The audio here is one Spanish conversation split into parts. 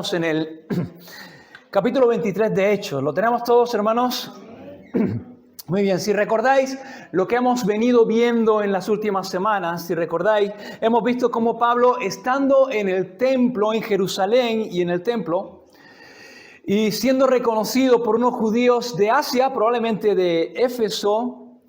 estamos en el capítulo 23 de Hechos. ¿Lo tenemos todos, hermanos? Muy bien, si recordáis lo que hemos venido viendo en las últimas semanas, si recordáis, hemos visto cómo Pablo, estando en el templo en Jerusalén y en el templo, y siendo reconocido por unos judíos de Asia, probablemente de Éfeso,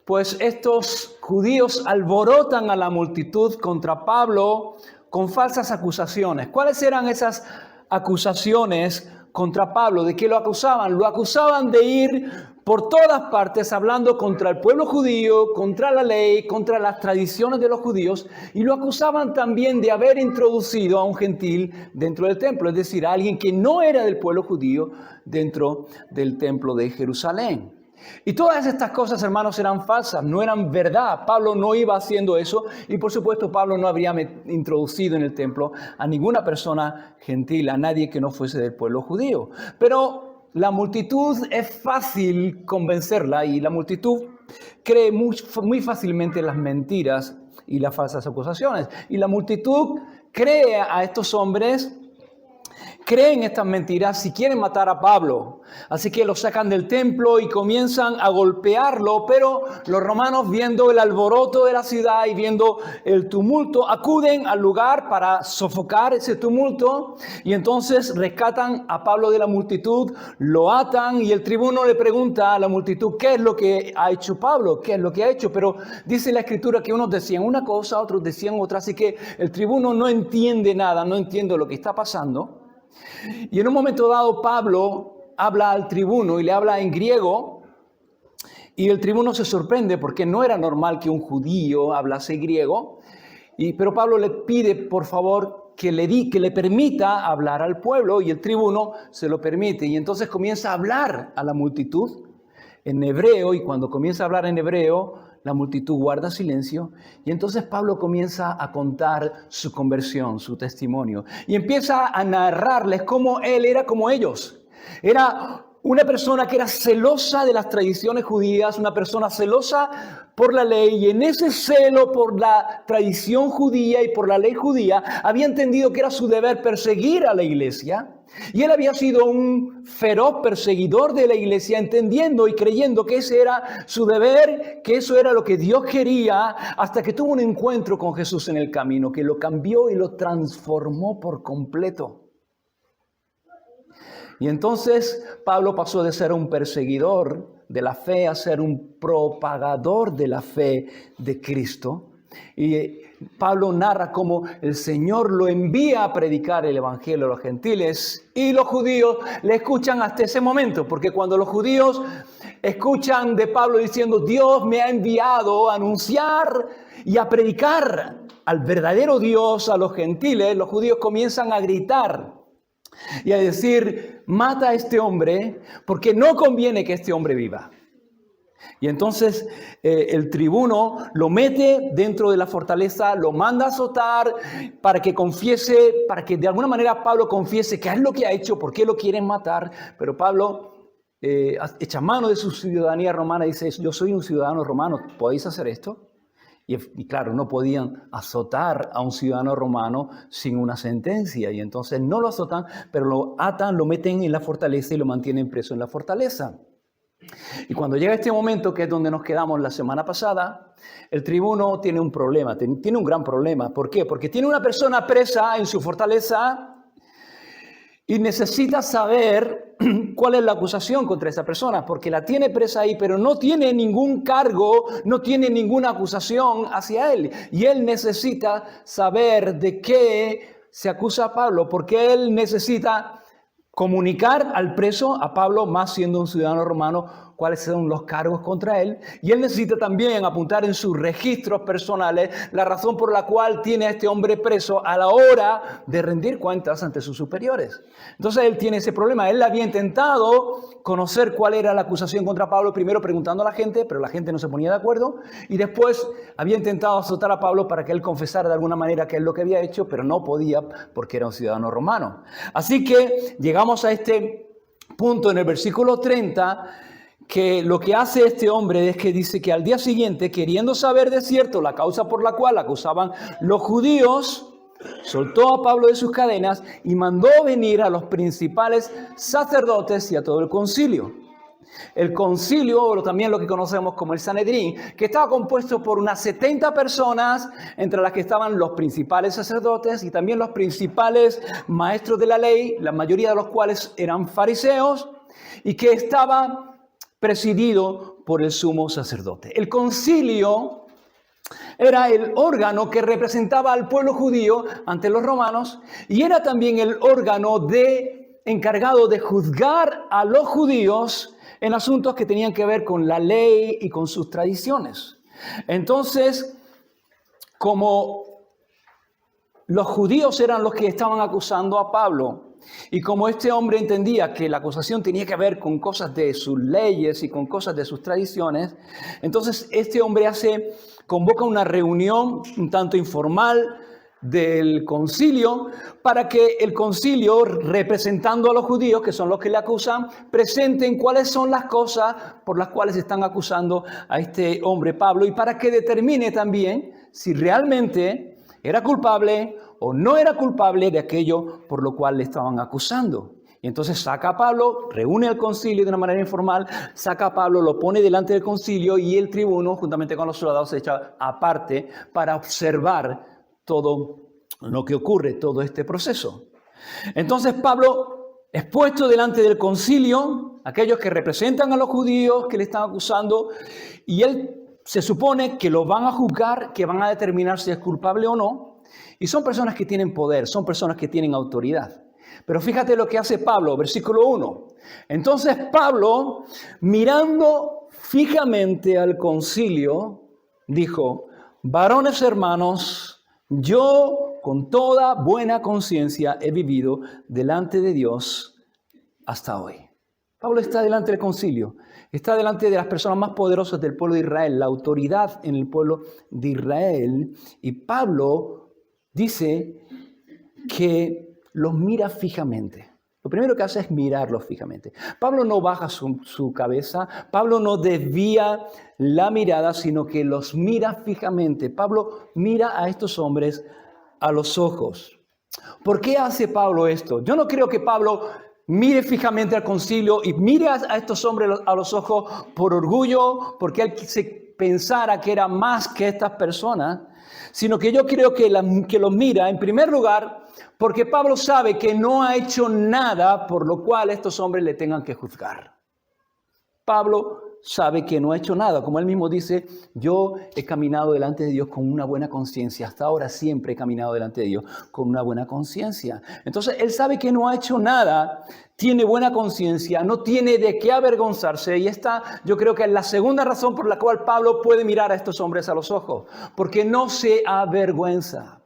pues estos judíos alborotan a la multitud contra Pablo con falsas acusaciones. ¿Cuáles eran esas acusaciones contra Pablo? ¿De qué lo acusaban? Lo acusaban de ir por todas partes hablando contra el pueblo judío, contra la ley, contra las tradiciones de los judíos, y lo acusaban también de haber introducido a un gentil dentro del templo, es decir, a alguien que no era del pueblo judío dentro del templo de Jerusalén. Y todas estas cosas, hermanos, eran falsas, no eran verdad. Pablo no iba haciendo eso y, por supuesto, Pablo no habría introducido en el templo a ninguna persona gentil, a nadie que no fuese del pueblo judío. Pero la multitud es fácil convencerla y la multitud cree muy fácilmente las mentiras y las falsas acusaciones. Y la multitud cree a estos hombres, creen estas mentiras si quieren matar a Pablo. Así que lo sacan del templo y comienzan a golpearlo, pero los romanos, viendo el alboroto de la ciudad y viendo el tumulto, acuden al lugar para sofocar ese tumulto y entonces rescatan a Pablo de la multitud, lo atan y el tribuno le pregunta a la multitud qué es lo que ha hecho Pablo, qué es lo que ha hecho, pero dice la escritura que unos decían una cosa, otros decían otra, así que el tribuno no entiende nada, no entiende lo que está pasando. Y en un momento dado Pablo habla al tribuno y le habla en griego y el tribuno se sorprende porque no era normal que un judío hablase griego, pero Pablo le pide por favor que le permita hablar al pueblo y el tribuno se lo permite y entonces comienza a hablar a la multitud en hebreo y cuando comienza a hablar en hebreo la multitud guarda silencio y entonces Pablo comienza a contar su conversión, su testimonio y empieza a narrarles cómo él era como ellos. Era una persona que era celosa de las tradiciones judías, una persona celosa por la ley y en ese celo por la tradición judía y por la ley judía había entendido que era su deber perseguir a la iglesia. Y él había sido un feroz perseguidor de la iglesia, entendiendo y creyendo que ese era su deber, que eso era lo que Dios quería, hasta que tuvo un encuentro con Jesús en el camino, que lo cambió y lo transformó por completo. Y entonces Pablo pasó de ser un perseguidor de la fe a ser un propagador de la fe de Cristo. Y Pablo narra cómo el Señor lo envía a predicar el evangelio a los gentiles y los judíos le escuchan hasta ese momento, porque cuando los judíos escuchan de Pablo diciendo Dios me ha enviado a anunciar y a predicar al verdadero Dios a los gentiles, los judíos comienzan a gritar y a decir mata a este hombre porque no conviene que este hombre viva. Y entonces el tribuno lo mete dentro de la fortaleza, lo manda a azotar para que confiese, para que de alguna manera Pablo confiese qué es lo que ha hecho, por qué lo quieren matar. Pero Pablo echa mano de su ciudadanía romana y dice, yo soy un ciudadano romano, ¿podéis hacer esto? Y claro, no podían azotar a un ciudadano romano sin una sentencia. Y entonces no lo azotan, pero lo atan, lo meten en la fortaleza y lo mantienen preso en la fortaleza. Y cuando llega este momento, que es donde nos quedamos la semana pasada, el tribuno tiene un problema, tiene un gran problema. ¿Por qué? Porque tiene una persona presa en su fortaleza y necesita saber cuál es la acusación contra esa persona, porque la tiene presa ahí, pero no tiene ningún cargo, no tiene ninguna acusación hacia él. Y él necesita saber de qué se acusa a Pablo, porque él necesita comunicar al preso, a Pablo, más siendo un ciudadano romano, cuáles son los cargos contra él. Y él necesita también apuntar en sus registros personales la razón por la cual tiene a este hombre preso a la hora de rendir cuentas ante sus superiores. Entonces él tiene ese problema. Él había intentado conocer cuál era la acusación contra Pablo, primero preguntando a la gente, pero la gente no se ponía de acuerdo. Y después había intentado azotar a Pablo para que él confesara de alguna manera que es lo que había hecho, pero no podía porque era un ciudadano romano. Así que llegamos a este punto en el versículo 30, que lo que hace este hombre es que dice que al día siguiente, queriendo saber de cierto la causa por la cual acusaban los judíos soltó a Pablo de sus cadenas y mandó venir a los principales sacerdotes y a todo el concilio. El concilio, o también lo que conocemos como el Sanedrín, que estaba compuesto por unas 70 personas, entre las que estaban los principales sacerdotes y también los principales maestros de la ley, la mayoría de los cuales eran fariseos, y que estaba presidido por el sumo sacerdote. El concilio era el órgano que representaba al pueblo judío ante los romanos y era también el órgano encargado de juzgar a los judíos en asuntos que tenían que ver con la ley y con sus tradiciones. Entonces, como los judíos eran los que estaban acusando a Pablo, y como este hombre entendía que la acusación tenía que ver con cosas de sus leyes y con cosas de sus tradiciones, entonces este hombre convoca una reunión un tanto informal del concilio para que el concilio, representando a los judíos, que son los que le acusan, presenten cuáles son las cosas por las cuales están acusando a este hombre Pablo y para que determine también si realmente era culpable o no era culpable de aquello por lo cual le estaban acusando. Y entonces saca a Pablo, reúne al concilio de una manera informal, saca a Pablo, lo pone delante del concilio y el tribuno, juntamente con los soldados, se echa aparte para observar todo lo que ocurre, todo este proceso. Entonces Pablo es puesto delante del concilio, aquellos que representan a los judíos que le están acusando, y él se supone que lo van a juzgar, que van a determinar si es culpable o no. Y son personas que tienen poder, son personas que tienen autoridad. Pero fíjate lo que hace Pablo, versículo 1. Entonces Pablo, mirando fijamente al concilio, dijo: varones hermanos, yo con toda buena conciencia he vivido delante de Dios hasta hoy. Pablo está delante del concilio, está delante de las personas más poderosas del pueblo de Israel, la autoridad en el pueblo de Israel. Y Pablo dice que los mira fijamente. Lo primero que hace es mirarlos fijamente. Pablo no baja su cabeza, Pablo no desvía la mirada, sino que los mira fijamente. Pablo mira a estos hombres a los ojos. ¿Por qué hace Pablo esto? Yo no creo que Pablo mire fijamente al concilio y mire a estos hombres a los ojos por orgullo, porque él pensara que era más que estas personas, sino que yo creo que los mira, en primer lugar, porque Pablo sabe que no ha hecho nada por lo cual estos hombres le tengan que juzgar. Pablo sabe que no ha hecho nada. Como él mismo dice, yo he caminado delante de Dios con una buena conciencia. Hasta ahora siempre he caminado delante de Dios con una buena conciencia. Entonces, él sabe que no ha hecho nada, tiene buena conciencia, no tiene de qué avergonzarse. Y esta, yo creo que es la segunda razón por la cual Pablo puede mirar a estos hombres a los ojos. Porque no se avergüenza.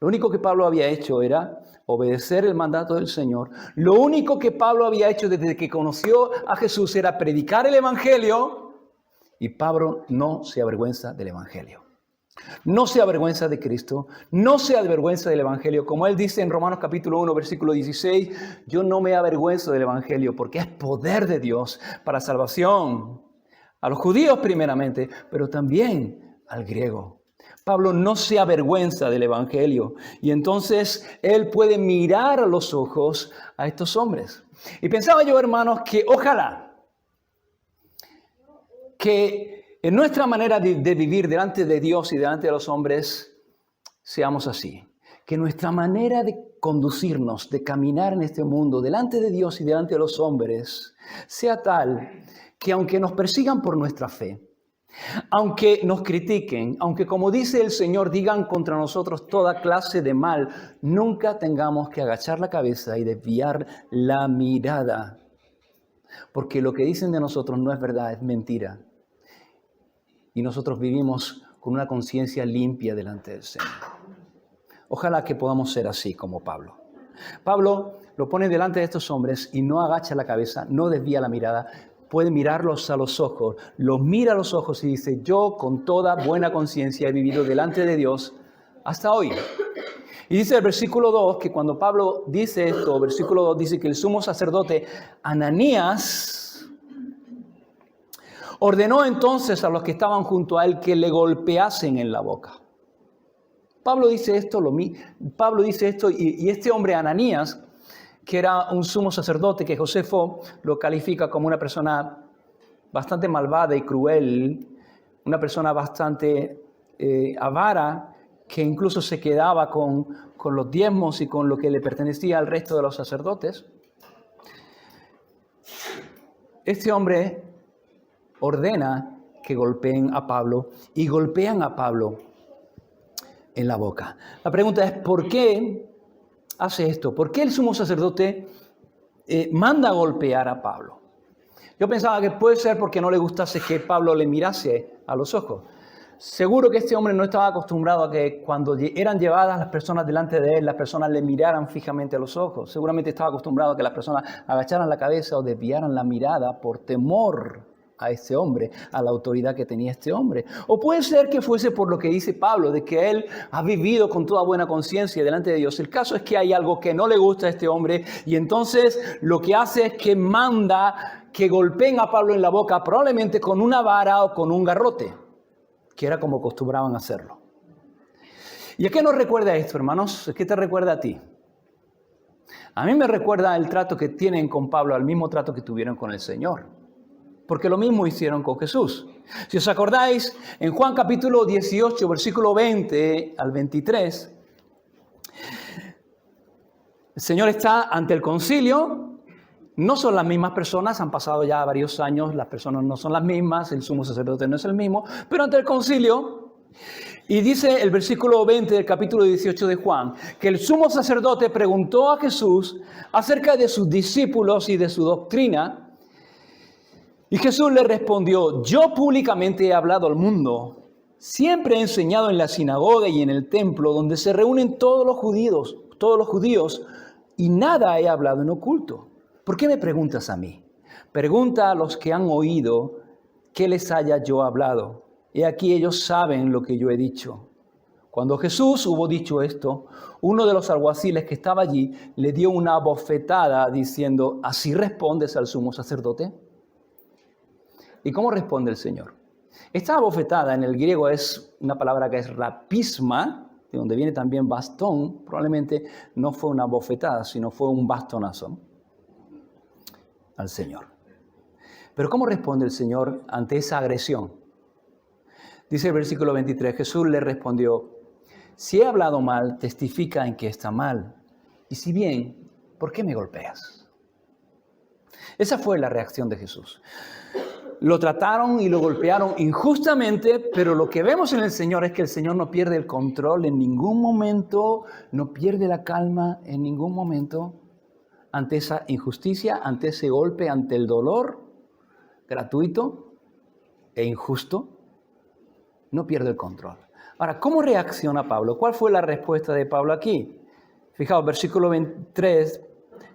Lo único que Pablo había hecho era obedecer el mandato del Señor. Lo único que Pablo había hecho desde que conoció a Jesús era predicar el Evangelio, y Pablo no se avergüenza del Evangelio. No se avergüenza de Cristo, no se avergüenza del Evangelio. Como él dice en Romanos capítulo 1, versículo 16, yo no me avergüenzo del Evangelio porque es poder de Dios para salvación a los judíos primeramente, pero también al griego. Pablo no se avergüenza del Evangelio y entonces él puede mirar a los ojos a estos hombres. Y pensaba yo, hermanos, que ojalá que en nuestra manera de vivir delante de Dios y delante de los hombres seamos así. Que nuestra manera de conducirnos, de caminar en este mundo delante de Dios y delante de los hombres sea tal que aunque nos persigan por nuestra fe, aunque nos critiquen, aunque como dice el Señor digan contra nosotros toda clase de mal, nunca tengamos que agachar la cabeza y desviar la mirada. Porque lo que dicen de nosotros no es verdad, es mentira. Y nosotros vivimos con una conciencia limpia delante del Señor. Ojalá que podamos ser así como Pablo. Pablo lo pone delante de estos hombres y no agacha la cabeza, no desvía la mirada. Puede mirarlos a los ojos, los mira a los ojos y dice, yo con toda buena conciencia he vivido delante de Dios hasta hoy. Y dice el versículo 2 que cuando Pablo dice esto, versículo 2 dice que el sumo sacerdote Ananías ordenó entonces a los que estaban junto a él que le golpeasen en la boca. Pablo dice esto y este hombre Ananías, que era un sumo sacerdote que Josefo lo califica como una persona bastante malvada y cruel, una persona bastante avara, que incluso se quedaba con los diezmos y con lo que le pertenecía al resto de los sacerdotes. Este hombre ordena que golpeen a Pablo y golpean a Pablo en la boca. La pregunta es, ¿por qué hace esto? ¿Por qué el sumo sacerdote manda a golpear a Pablo? Yo pensaba que puede ser porque no le gustase que Pablo le mirase a los ojos. Seguro que este hombre no estaba acostumbrado a que cuando eran llevadas las personas delante de él, las personas le miraran fijamente a los ojos. Seguramente estaba acostumbrado a que las personas agacharan la cabeza o desviaran la mirada por temor a este hombre, a la autoridad que tenía este hombre. O puede ser que fuese por lo que dice Pablo, de que él ha vivido con toda buena conciencia delante de Dios. El caso es que hay algo que no le gusta a este hombre y entonces lo que hace es que manda que golpeen a Pablo en la boca, probablemente con una vara o con un garrote, que era como acostumbraban a hacerlo. ¿Y a qué nos recuerda esto, hermanos? ¿Qué te recuerda a ti? A mí me recuerda el trato que tienen con Pablo, al mismo trato que tuvieron con el Señor. Porque lo mismo hicieron con Jesús. Si os acordáis, en Juan capítulo 18, versículo 20 al 23, el Señor está ante el concilio. No son las mismas personas, han pasado ya varios años, las personas no son las mismas, el sumo sacerdote no es el mismo, pero ante el concilio, y dice el versículo 20 del capítulo 18 de Juan, que el sumo sacerdote preguntó a Jesús acerca de sus discípulos y de su doctrina, y Jesús le respondió, yo públicamente he hablado al mundo, siempre he enseñado en la sinagoga y en el templo, donde se reúnen todos los judíos, y nada he hablado en oculto. ¿Por qué me preguntas a mí? Pregunta a los que han oído qué les haya yo hablado. He aquí ellos saben lo que yo he dicho. Cuando Jesús hubo dicho esto, uno de los alguaciles que estaba allí le dio una bofetada diciendo, ¿así respondes al sumo sacerdote? ¿Y cómo responde el Señor? Esta bofetada en el griego es una palabra que es rapisma, de donde viene también bastón. Probablemente no fue una bofetada, sino fue un bastonazo al Señor. Pero ¿cómo responde el Señor ante esa agresión? Dice el versículo 23, Jesús le respondió, si he hablado mal, testifica en que está mal. Y si bien, ¿por qué me golpeas? Esa fue la reacción de Jesús. Lo trataron y lo golpearon injustamente, pero lo que vemos en el Señor es que el Señor no pierde el control en ningún momento, no pierde la calma en ningún momento ante esa injusticia, ante ese golpe, ante el dolor gratuito e injusto. No pierde el control. Ahora, ¿cómo reacciona Pablo? ¿Cuál fue la respuesta de Pablo aquí? Fijaos, versículo 23.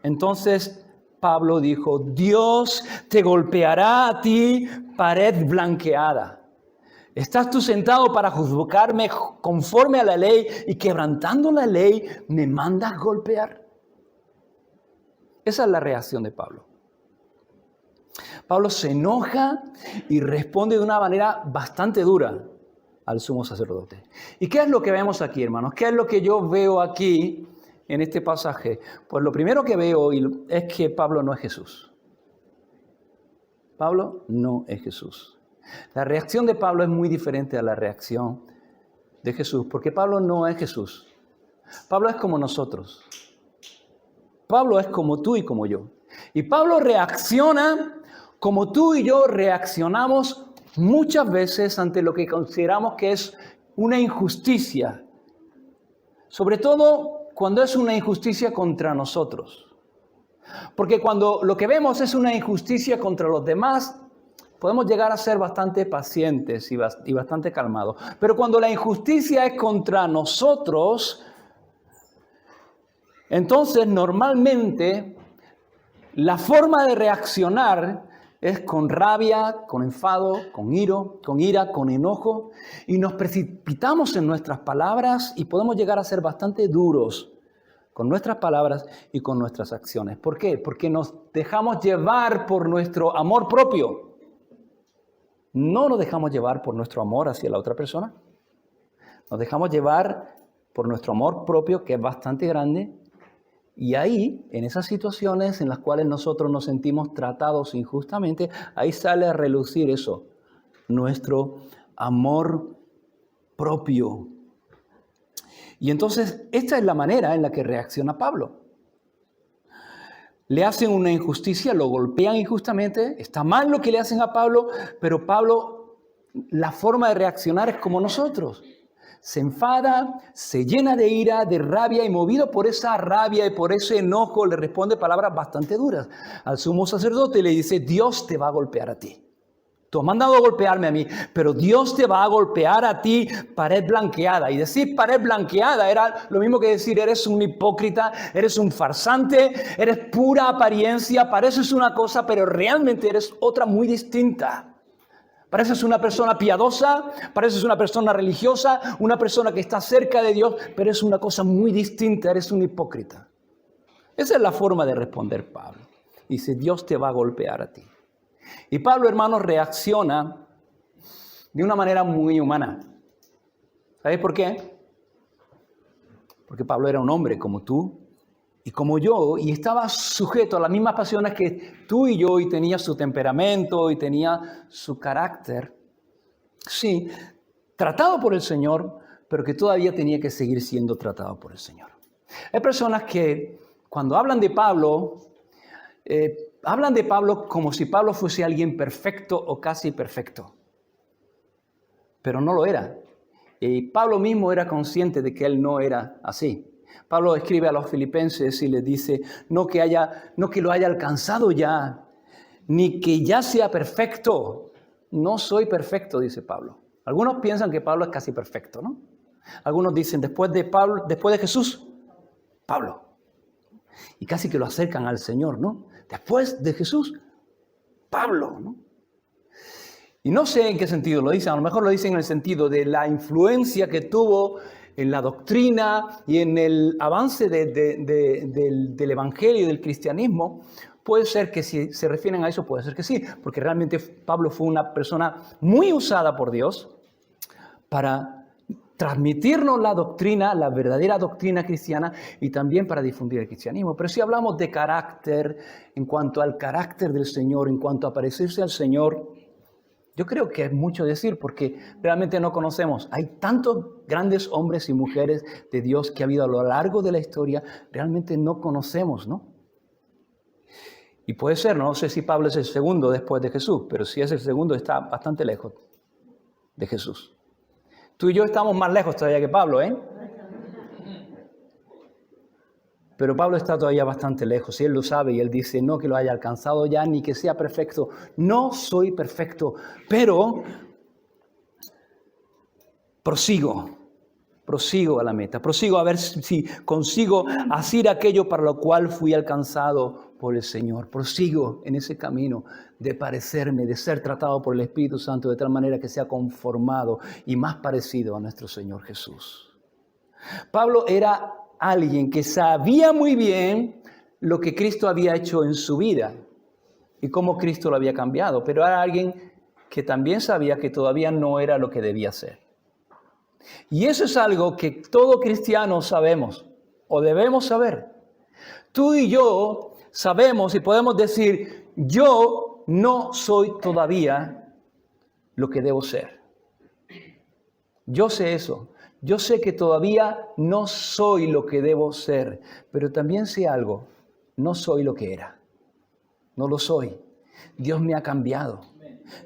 Entonces Pablo dijo, Dios te golpeará a ti, pared blanqueada. ¿Estás tú sentado para juzgarme conforme a la ley y quebrantando la ley me mandas golpear? Esa es la reacción de Pablo. Pablo se enoja y responde de una manera bastante dura al sumo sacerdote. ¿Y qué es lo que vemos aquí, hermanos? ¿Qué es lo que yo veo aquí en este pasaje? Pues lo primero que veo es que Pablo no es Jesús. Pablo no es Jesús. La reacción de Pablo es muy diferente a la reacción de Jesús, porque Pablo no es Jesús. Pablo es como nosotros. Pablo es como tú y como yo. Y Pablo reacciona como tú y yo reaccionamos muchas veces ante lo que consideramos que es una injusticia. Sobre todo cuando es una injusticia contra nosotros. Porque cuando lo que vemos es una injusticia contra los demás, podemos llegar a ser bastante pacientes y bastante calmados. Pero cuando la injusticia es contra nosotros, entonces normalmente la forma de reaccionar es con rabia, con enfado, con ira, con enojo, y nos precipitamos en nuestras palabras y podemos llegar a ser bastante duros con nuestras palabras y con nuestras acciones. ¿Por qué? Porque nos dejamos llevar por nuestro amor propio. No nos dejamos llevar por nuestro amor hacia la otra persona. Nos dejamos llevar por nuestro amor propio, que es bastante grande. Y ahí, en esas situaciones en las cuales nosotros nos sentimos tratados injustamente, ahí sale a relucir eso, nuestro amor propio. Y entonces, esta es la manera en la que reacciona Pablo. Le hacen una injusticia, lo golpean injustamente, está mal lo que le hacen a Pablo, pero Pablo, la forma de reaccionar es como nosotros. Se enfada, se llena de ira, de rabia, y movido por esa rabia y por ese enojo le responde palabras bastante duras al sumo sacerdote y le dice: Dios te va a golpear a ti. Tú has mandado a golpearme a mí, pero Dios te va a golpear a ti, pared blanqueada. Y decir pared blanqueada era lo mismo que decir: eres un hipócrita, eres un farsante, eres pura apariencia, pareces una cosa, pero realmente eres otra muy distinta. Pareces una persona piadosa, pareces una persona religiosa, una persona que está cerca de Dios, pero es una cosa muy distinta, eres un hipócrita. Esa es la forma de responder Pablo. Dice: Dios te va a golpear a ti. Y Pablo, hermanos, reacciona de una manera muy humana. ¿Sabéis por qué? Porque Pablo era un hombre como tú y como yo, y estaba sujeto a las mismas pasiones que tú y yo, y tenía su temperamento y tenía su carácter. Sí, tratado por el Señor, pero que todavía tenía que seguir siendo tratado por el Señor. Hay personas que cuando hablan de Pablo como si Pablo fuese alguien perfecto o casi perfecto. Pero no lo era. Y Pablo mismo era consciente de que él no era así. Pablo escribe a los filipenses y les dice: no que lo haya alcanzado ya, ni que ya sea perfecto. No soy perfecto, dice Pablo. Algunos piensan que Pablo es casi perfecto, ¿no? Algunos dicen: después de Jesús, Pablo. Y casi que lo acercan al Señor, ¿no? Después de Jesús, Pablo, ¿no? Y no sé en qué sentido lo dicen, a lo mejor lo dicen en el sentido de la influencia que tuvo en la doctrina y en el avance del evangelio y del cristianismo. Puede ser que si se refieren a eso, puede ser que sí, porque realmente Pablo fue una persona muy usada por Dios para transmitirnos la doctrina, la verdadera doctrina cristiana, y también para difundir el cristianismo. Pero si hablamos de carácter, en cuanto al carácter del Señor, en cuanto a parecerse al Señor, yo creo que es mucho decir, porque realmente no conocemos. Hay tantos grandes hombres y mujeres de Dios que ha habido a lo largo de la historia, realmente no conocemos, ¿no? Y puede ser, no sé si Pablo es el segundo después de Jesús, pero si es el segundo, está bastante lejos de Jesús. Tú y yo estamos más lejos todavía que Pablo, ¿eh? Pero Pablo está todavía bastante lejos, y él lo sabe, y él dice: no que lo haya alcanzado ya, ni que sea perfecto. No soy perfecto, pero prosigo a la meta, prosigo a ver si consigo hacer aquello para lo cual fui alcanzado por el Señor. Prosigo en ese camino de parecerme, de ser tratado por el Espíritu Santo de tal manera que sea conformado y más parecido a nuestro Señor Jesús. Pablo era alguien que sabía muy bien lo que Cristo había hecho en su vida y cómo Cristo lo había cambiado, pero era alguien que también sabía que todavía no era lo que debía ser. Y eso es algo que todo cristiano sabemos o debemos saber. Tú y yo sabemos y podemos decir: yo no soy todavía lo que debo ser. Yo sé eso. Yo sé que todavía no soy lo que debo ser, pero también sé algo: no soy lo que era. No lo soy. Dios me ha cambiado.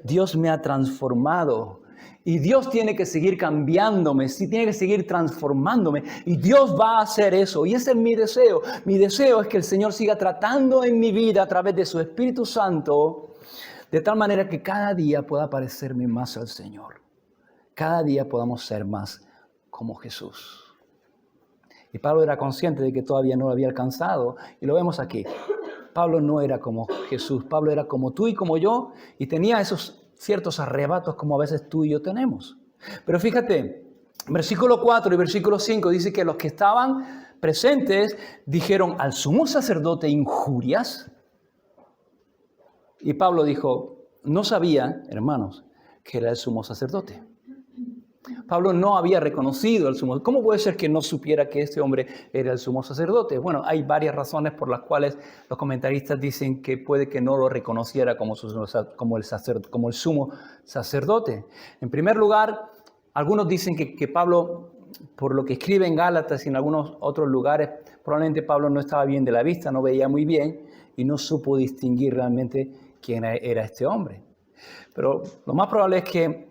Dios me ha transformado. Y Dios tiene que seguir cambiándome, sí, tiene que seguir transformándome. Y Dios va a hacer eso. Y ese es mi deseo. Mi deseo es que el Señor siga tratando en mi vida a través de su Espíritu Santo, de tal manera que cada día pueda parecerme más al Señor. Cada día podamos ser más como Jesús. Y Pablo era consciente de que todavía no lo había alcanzado. Y lo vemos aquí. Pablo no era como Jesús. Pablo era como tú y como yo. Y tenía esos ciertos arrebatos como a veces tú y yo tenemos. Pero fíjate, versículo 4 y versículo 5 dice que los que estaban presentes dijeron: al sumo sacerdote injurias. Y Pablo dijo: no sabía, hermanos, que era el sumo sacerdote. Pablo no había reconocido al sumo. ¿Cómo puede ser que no supiera que este hombre era el sumo sacerdote? Bueno, hay varias razones por las cuales los comentaristas dicen que puede que no lo reconociera como el sumo sacerdote. En primer lugar, algunos dicen que Pablo, por lo que escribe en Gálatas y en algunos otros lugares, probablemente Pablo no estaba bien de la vista, no veía muy bien y no supo distinguir realmente quién era este hombre. Pero lo más probable es que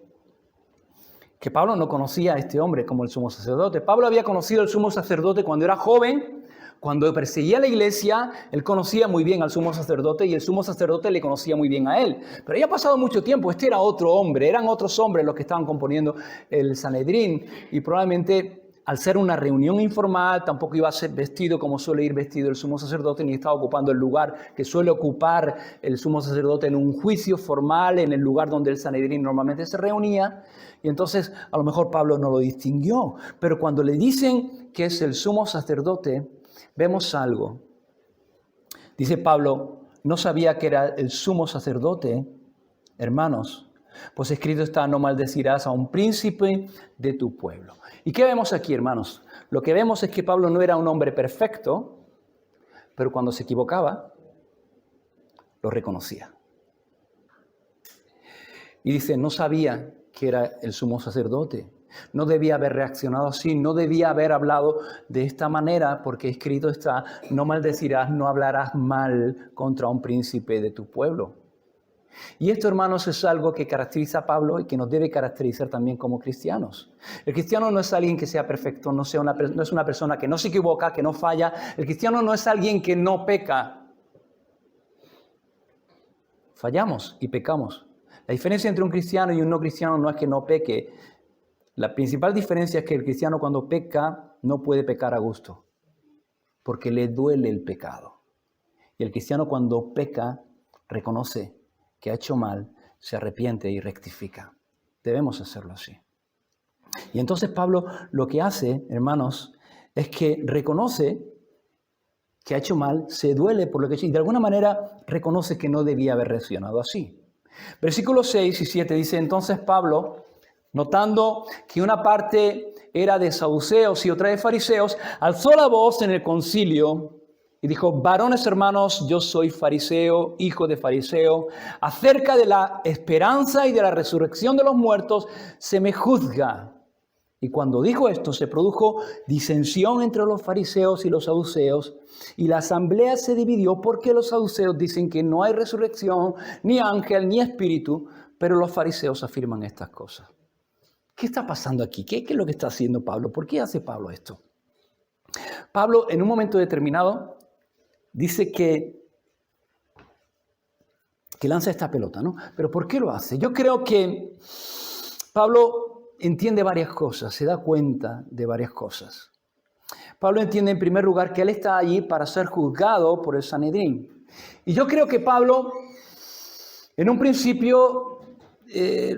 Pablo no conocía a este hombre como el sumo sacerdote. Pablo había conocido al sumo sacerdote cuando era joven, cuando perseguía la iglesia, él conocía muy bien al sumo sacerdote y el sumo sacerdote le conocía muy bien a él. Pero ya ha pasado mucho tiempo, este era otro hombre, eran otros hombres los que estaban componiendo el Sanedrín y probablemente al ser una reunión informal tampoco iba a ser vestido como suele ir vestido el sumo sacerdote, ni estaba ocupando el lugar que suele ocupar el sumo sacerdote en un juicio formal, en el lugar donde el Sanedrín normalmente se reunía. Y entonces a lo mejor Pablo no lo distinguió. Pero cuando le dicen que es el sumo sacerdote, vemos algo. Dice Pablo, no sabía que era el sumo sacerdote, hermanos, pues escrito está, no maldecirás a un príncipe de tu pueblo. ¿Y qué vemos aquí, hermanos? Lo que vemos es que Pablo no era un hombre perfecto, pero cuando se equivocaba, lo reconocía. Y dice, no sabía que era el sumo sacerdote. No debía haber reaccionado así, no debía haber hablado de esta manera, porque escrito está, no maldecirás, no hablarás mal contra un príncipe de tu pueblo. Y esto, hermanos, es algo que caracteriza a Pablo y que nos debe caracterizar también como cristianos. El cristiano no es alguien que sea perfecto, no es una persona que no se equivoca, que no falla. El cristiano no es alguien que no peca. Fallamos y pecamos. La diferencia entre un cristiano y un no cristiano no es que no peque. La principal diferencia es que el cristiano cuando peca no puede pecar a gusto, porque le duele el pecado. Y el cristiano cuando peca reconoce que ha hecho mal, se arrepiente y rectifica. Debemos hacerlo así. Y entonces Pablo lo que hace, hermanos, es que reconoce que ha hecho mal, se duele por lo que ha hecho y de alguna manera reconoce que no debía haber reaccionado así. Versículos 6 y 7 dice, entonces Pablo, notando que una parte era de saduceos y otra de fariseos, alzó la voz en el concilio y dijo, varones hermanos, yo soy fariseo, hijo de fariseo. Acerca de la esperanza y de la resurrección de los muertos se me juzga. Y cuando dijo esto, se produjo disensión entre los fariseos y los saduceos. Y la asamblea se dividió porque los saduceos dicen que no hay resurrección, ni ángel, ni espíritu, pero los fariseos afirman estas cosas. ¿Qué está pasando aquí? ¿Qué es lo que está haciendo Pablo? ¿Por qué hace Pablo esto? Pablo, en un momento determinado, dice que lanza esta pelota, ¿no? Pero ¿por qué lo hace? Yo creo que Pablo entiende varias cosas, se da cuenta de varias cosas. Pablo entiende en primer lugar que él está allí para ser juzgado por el Sanedrín. Y yo creo que Pablo, en un principio,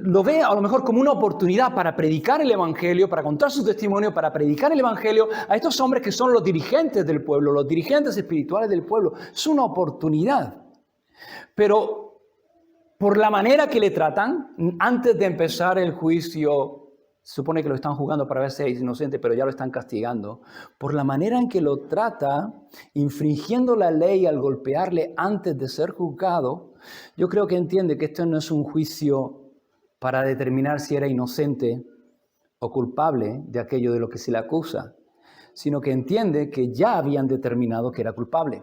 lo ve a lo mejor como una oportunidad para predicar el Evangelio, para contar su testimonio, para predicar el Evangelio a estos hombres que son los dirigentes del pueblo, los dirigentes espirituales del pueblo. Es una oportunidad. Pero por la manera que le tratan, antes de empezar el juicio, se supone que lo están juzgando para ver si es inocente, pero ya lo están castigando. Por la manera en que lo trata, infringiendo la ley al golpearle antes de ser juzgado, yo creo que entiende que esto no es un juicio para determinar si era inocente o culpable de aquello de lo que se le acusa, sino que entiende que ya habían determinado que era culpable.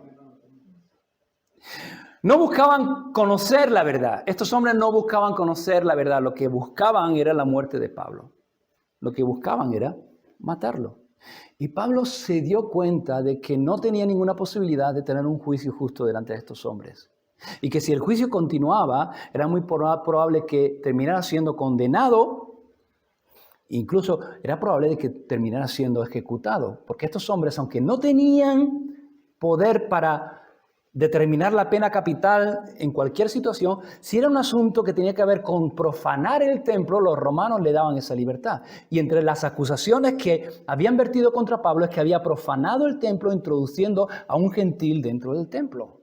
No buscaban conocer la verdad. Estos hombres no buscaban conocer la verdad. Lo que buscaban era la muerte de Pablo. Lo que buscaban era matarlo. Y Pablo se dio cuenta de que no tenía ninguna posibilidad de tener un juicio justo delante de estos hombres. Y que si el juicio continuaba, era muy probable que terminara siendo condenado. Incluso era probable de que terminara siendo ejecutado. Porque estos hombres, aunque no tenían poder para determinar la pena capital en cualquier situación, si era un asunto que tenía que ver con profanar el templo, los romanos le daban esa libertad. Y entre las acusaciones que habían vertido contra Pablo es que había profanado el templo introduciendo a un gentil dentro del templo.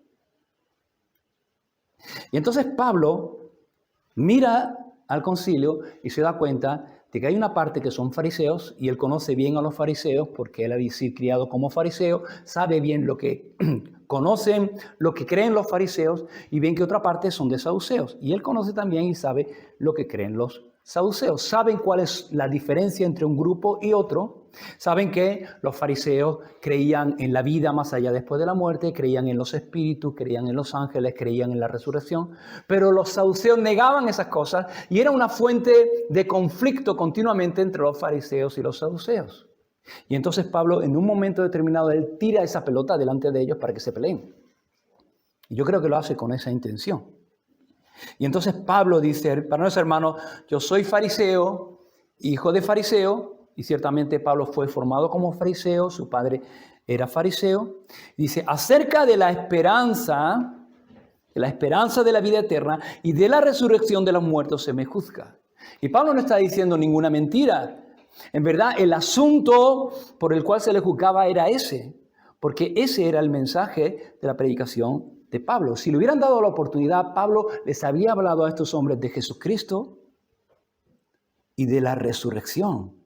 Y entonces Pablo mira al concilio y se da cuenta de que hay una parte que son fariseos y él conoce bien a los fariseos porque él ha sido criado como fariseo, sabe bien lo que conocen, lo que creen los fariseos y bien que otra parte son de saduceos. Y él conoce también y sabe lo que creen los saduceos. Saben cuál es la diferencia entre un grupo y otro. Saben que los fariseos creían en la vida más allá después de la muerte, creían en los espíritus, creían en los ángeles, creían en la resurrección, pero los saduceos negaban esas cosas y era una fuente de conflicto continuamente entre los fariseos y los saduceos. Y entonces Pablo, en un momento determinado, él tira esa pelota delante de ellos para que se peleen. Y yo creo que lo hace con esa intención. Y entonces Pablo dice, para nuestros hermanos, yo soy fariseo, hijo de fariseo, y ciertamente Pablo fue formado como fariseo, su padre era fariseo. Dice, acerca de la esperanza de la vida eterna y de la resurrección de los muertos se me juzga. Y Pablo no está diciendo ninguna mentira. En verdad, el asunto por el cual se le juzgaba era ese, porque ese era el mensaje de la predicación de Pablo. Si le hubieran dado la oportunidad, Pablo les habría hablado a estos hombres de Jesucristo y de la resurrección.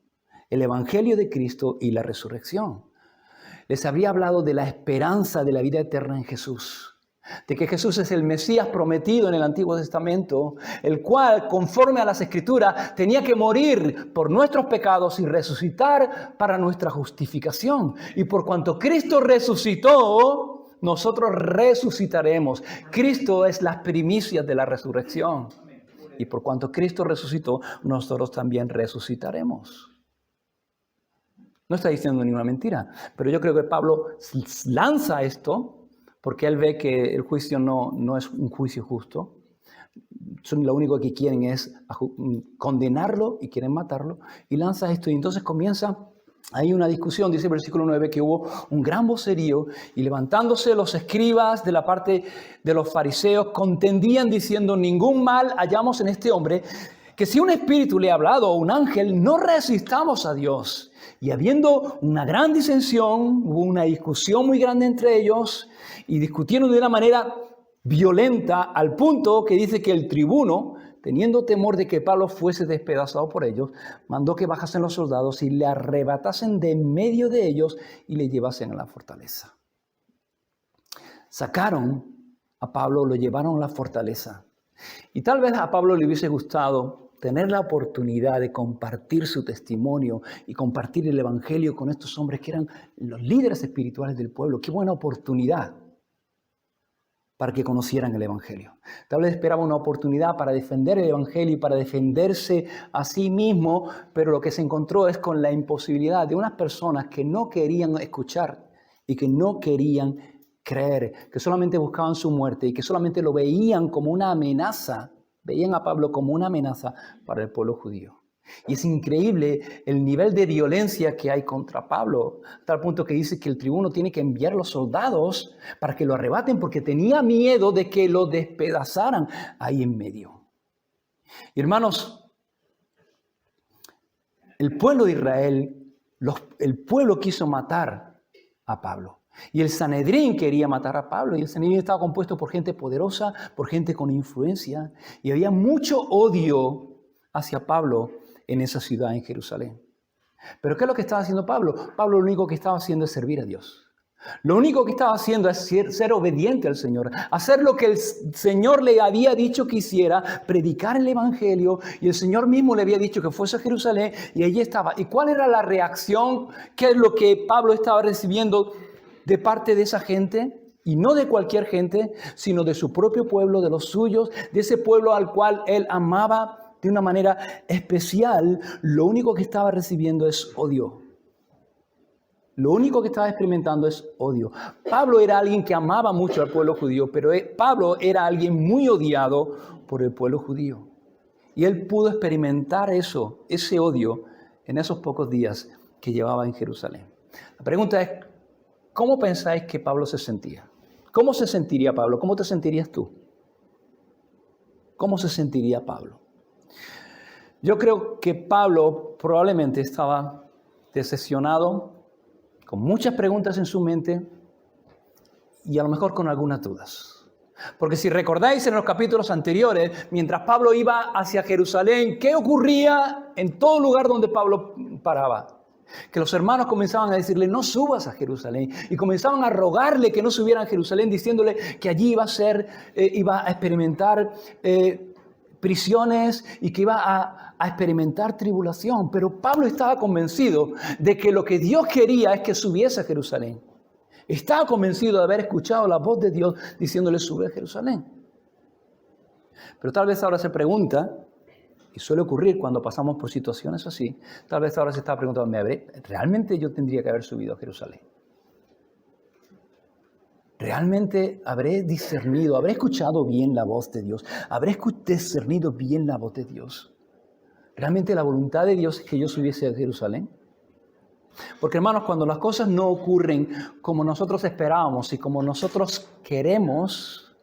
El evangelio de Cristo y la resurrección. Les habría hablado de la esperanza de la vida eterna en Jesús. De que Jesús es el Mesías prometido en el Antiguo Testamento, el cual, conforme a las Escrituras, tenía que morir por nuestros pecados y resucitar para nuestra justificación. Y por cuanto Cristo resucitó, nosotros resucitaremos. Cristo es las primicias de la resurrección. Y por cuanto Cristo resucitó, nosotros también resucitaremos. No está diciendo ninguna mentira, pero yo creo que Pablo lanza esto porque él ve que el juicio no es un juicio justo. Lo único que quieren es condenarlo y quieren matarlo. Y lanza esto y entonces comienza, hay una discusión, dice el versículo 9, que hubo un gran vocerío y levantándose los escribas de la parte de los fariseos contendían diciendo, ningún mal hallamos en este hombre, que si un espíritu le ha hablado o un ángel, no resistamos a Dios. Y habiendo una gran disensión, hubo una discusión muy grande entre ellos y discutieron de una manera violenta al punto que dice que el tribuno, teniendo temor de que Pablo fuese despedazado por ellos, mandó que bajasen los soldados y le arrebatasen de en medio de ellos y le llevasen a la fortaleza. Sacaron a Pablo, lo llevaron a la fortaleza. Y tal vez a Pablo le hubiese gustado tener la oportunidad de compartir su testimonio y compartir el evangelio con estos hombres que eran los líderes espirituales del pueblo. Qué buena oportunidad para que conocieran el evangelio. Tal vez esperaba una oportunidad para defender el evangelio y para defenderse a sí mismo, pero lo que se encontró es con la imposibilidad de unas personas que no querían escuchar y que no querían creer, que solamente buscaban su muerte y que solamente lo veían como una amenaza. Veían a Pablo como una amenaza para el pueblo judío. Y es increíble el nivel de violencia que hay contra Pablo, a tal punto que dice que el tribuno tiene que enviar los soldados para que lo arrebaten porque tenía miedo de que lo despedazaran ahí en medio. Y hermanos, el pueblo de Israel, el pueblo quiso matar a Pablo. Y el Sanedrín quería matar a Pablo, y el Sanedrín estaba compuesto por gente poderosa, por gente con influencia, y había mucho odio hacia Pablo en esa ciudad, en Jerusalén. Pero ¿qué es lo que estaba haciendo Pablo? Pablo lo único que estaba haciendo es servir a Dios. Lo único que estaba haciendo es ser obediente al Señor, hacer lo que el Señor le había dicho que hiciera, predicar el evangelio, y el Señor mismo le había dicho que fuese a Jerusalén, y allí estaba. ¿Y cuál era la reacción? ¿Qué es lo que Pablo estaba recibiendo de parte de esa gente? Y no de cualquier gente, sino de su propio pueblo, de los suyos, de ese pueblo al cual él amaba de una manera especial. Lo único que estaba recibiendo es odio. Lo único que estaba experimentando es odio. Pablo era alguien que amaba mucho al pueblo judío, pero Pablo era alguien muy odiado por el pueblo judío. Y él pudo experimentar eso, ese odio, en esos pocos días que llevaba en Jerusalén. La pregunta es, ¿cómo pensáis que Pablo se sentía? ¿Cómo se sentiría Pablo? ¿Cómo te sentirías tú? ¿Cómo se sentiría Pablo? Yo creo que Pablo probablemente estaba decepcionado, con muchas preguntas en su mente y a lo mejor con algunas dudas. Porque si recordáis en los capítulos anteriores, mientras Pablo iba hacia Jerusalén, ¿qué ocurría en todo lugar donde Pablo paraba? Que los hermanos comenzaban a decirle, no subas a Jerusalén. Y comenzaban a rogarle que no subiera a Jerusalén, diciéndole que allí iba a experimentar prisiones y que iba a experimentar tribulación. Pero Pablo estaba convencido de que lo que Dios quería es que subiese a Jerusalén. Estaba convencido de haber escuchado la voz de Dios diciéndole, sube a Jerusalén. Pero tal vez ahora se pregunta, y suele ocurrir cuando pasamos por situaciones así, tal vez ahora se está preguntando, ¿realmente yo tendría que haber subido a Jerusalén? ¿Realmente habré discernido, habré escuchado bien la voz de Dios? ¿Habré discernido bien la voz de Dios? ¿Realmente la voluntad de Dios es que yo subiese a Jerusalén? Porque hermanos, cuando las cosas no ocurren como nosotros esperábamos y como nosotros queremos,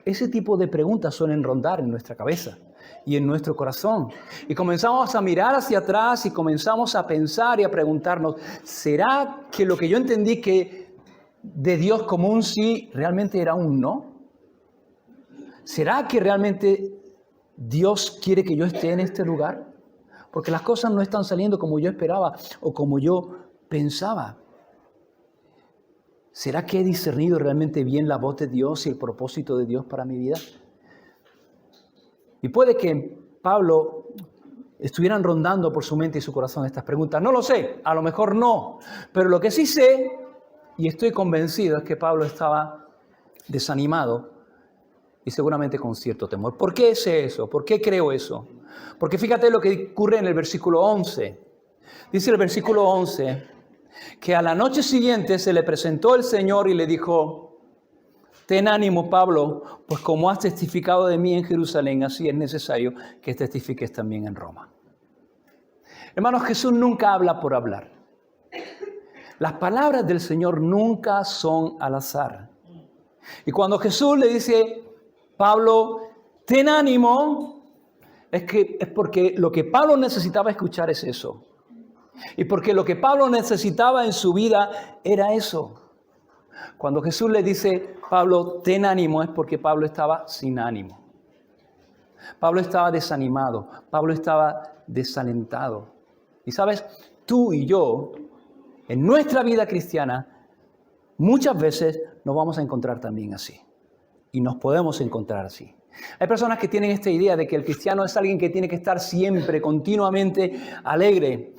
ese tipo de preguntas suelen rondar en nuestra cabeza y en nuestro corazón. Y comenzamos a mirar hacia atrás y comenzamos a pensar y a preguntarnos, ¿será que lo que yo entendí que de Dios como un sí realmente era un no? ¿Será que realmente Dios quiere que yo esté en este lugar? Porque las cosas no están saliendo como yo esperaba o como yo pensaba. ¿Será que he discernido realmente bien la voz de Dios y el propósito de Dios para mi vida? Y puede que Pablo estuvieran rondando por su mente y su corazón estas preguntas. No lo sé, a lo mejor no. Pero lo que sí sé, y estoy convencido, es que Pablo estaba desanimado y seguramente con cierto temor. ¿Por qué sé eso? ¿Por qué creo eso? Porque fíjate lo que ocurre en el versículo 11. Dice el versículo 11 que a la noche siguiente se le presentó el Señor y le dijo, ten ánimo, Pablo, pues como has testificado de mí en Jerusalén, así es necesario que testifiques también en Roma. Hermanos, Jesús nunca habla por hablar. Las palabras del Señor nunca son al azar. Y cuando Jesús le dice, Pablo, ten ánimo, es porque lo que Pablo necesitaba escuchar es eso. Y porque lo que Pablo necesitaba en su vida era eso. Cuando Jesús le dice, Pablo, ten ánimo, es porque Pablo estaba sin ánimo. Pablo estaba desanimado. Pablo estaba desalentado. Y sabes, tú y yo, en nuestra vida cristiana, muchas veces nos vamos a encontrar también así. Y nos podemos encontrar así. Hay personas que tienen esta idea de que el cristiano es alguien que tiene que estar siempre, continuamente alegre,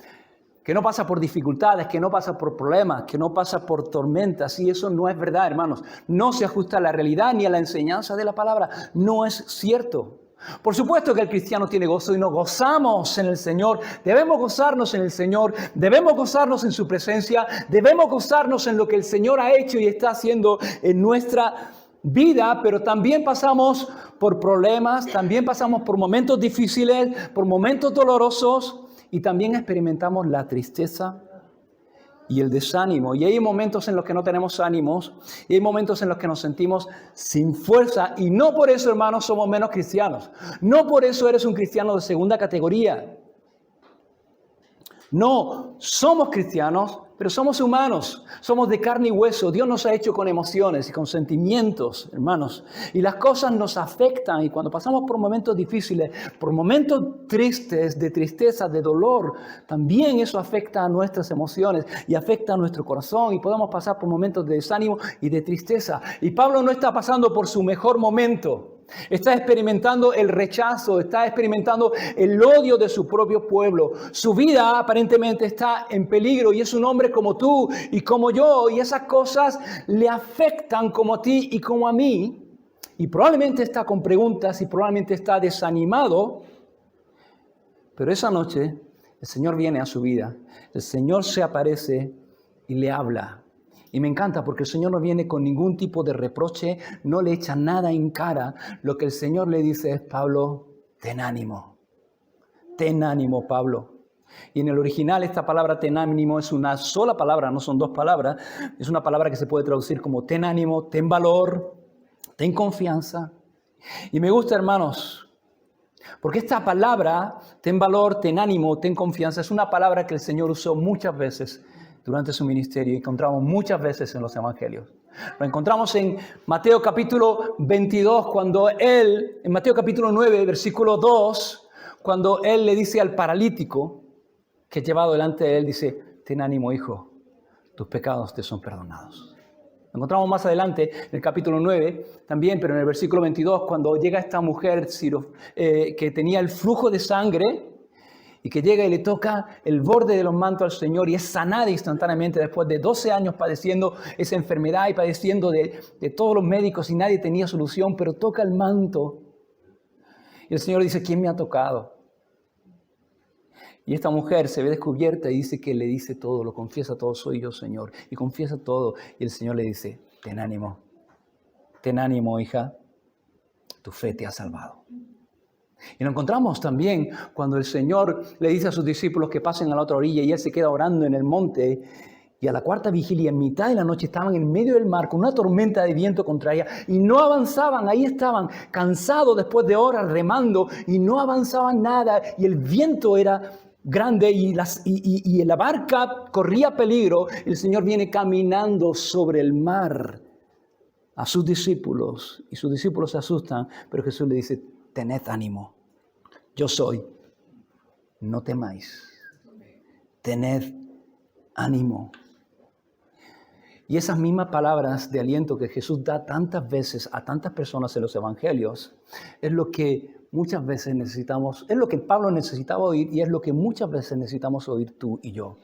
que no pasa por dificultades, que no pasa por problemas, que no pasa por tormentas. Y eso no es verdad, hermanos. No se ajusta a la realidad ni a la enseñanza de la palabra. No es cierto. Por supuesto que el cristiano tiene gozo y nos gozamos en el Señor. Debemos gozarnos en el Señor. Debemos gozarnos en su presencia. Debemos gozarnos en lo que el Señor ha hecho y está haciendo en nuestra vida, pero también pasamos por problemas, también pasamos por momentos difíciles, por momentos dolorosos y también experimentamos la tristeza y el desánimo. Y hay momentos en los que no tenemos ánimos y hay momentos en los que nos sentimos sin fuerza y no por eso, hermanos, somos menos cristianos. No por eso eres un cristiano de segunda categoría. No, somos cristianos, pero somos humanos, somos de carne y hueso. Dios nos ha hecho con emociones y con sentimientos, hermanos. Y las cosas nos afectan y cuando pasamos por momentos difíciles, por momentos tristes, de tristeza, de dolor, también eso afecta a nuestras emociones y afecta a nuestro corazón y podemos pasar por momentos de desánimo y de tristeza. Y Pablo no está pasando por su mejor momento. Está experimentando el rechazo, está experimentando el odio de su propio pueblo. Su vida aparentemente está en peligro y es un hombre como tú y como yo. Y esas cosas le afectan como a ti y como a mí. Y probablemente está con preguntas y probablemente está desanimado. Pero esa noche el Señor viene a su vida. El Señor se aparece y le habla. Y me encanta porque el Señor no viene con ningún tipo de reproche, no le echa nada en cara. Lo que el Señor le dice es, Pablo, ten ánimo, Pablo. Y en el original esta palabra ten ánimo es una sola palabra, no son dos palabras. Es una palabra que se puede traducir como ten ánimo, ten valor, ten confianza. Y me gusta, hermanos, porque esta palabra, ten valor, ten ánimo, ten confianza, es una palabra que el Señor usó muchas veces durante su ministerio y encontramos muchas veces en los evangelios. Lo encontramos en Mateo capítulo 22, en Mateo capítulo 9, versículo 2, cuando Él le dice al paralítico que es llevado delante de Él, dice, ten ánimo, hijo, tus pecados te son perdonados. Lo encontramos más adelante en el capítulo 9 también, pero en el versículo 22, cuando llega esta mujer que tenía el flujo de sangre, y que llega y le toca el borde de los mantos al Señor y es sanada instantáneamente después de 12 años padeciendo esa enfermedad y padeciendo de todos los médicos y nadie tenía solución, pero toca el manto. Y el Señor dice, ¿quién me ha tocado? Y esta mujer se ve descubierta y dice que le dice todo, lo confiesa todo, soy yo, Señor. Y confiesa todo. Y el Señor le dice, ten ánimo, hija, tu fe te ha salvado. Y lo encontramos también cuando el Señor le dice a sus discípulos que pasen a la otra orilla y Él se queda orando en el monte. Y a la cuarta vigilia, en mitad de la noche, estaban en medio del mar con una tormenta de viento contraria y no avanzaban. Ahí estaban cansados después de horas remando y no avanzaban nada. Y el viento era grande y la barca corría peligro. El Señor viene caminando sobre el mar a sus discípulos y sus discípulos se asustan, pero Jesús le dice, tened ánimo, yo soy, no temáis, tened ánimo. Y esas mismas palabras de aliento que Jesús da tantas veces a tantas personas en los evangelios, es lo que muchas veces necesitamos, es lo que Pablo necesitaba oír y es lo que muchas veces necesitamos oír tú y yo.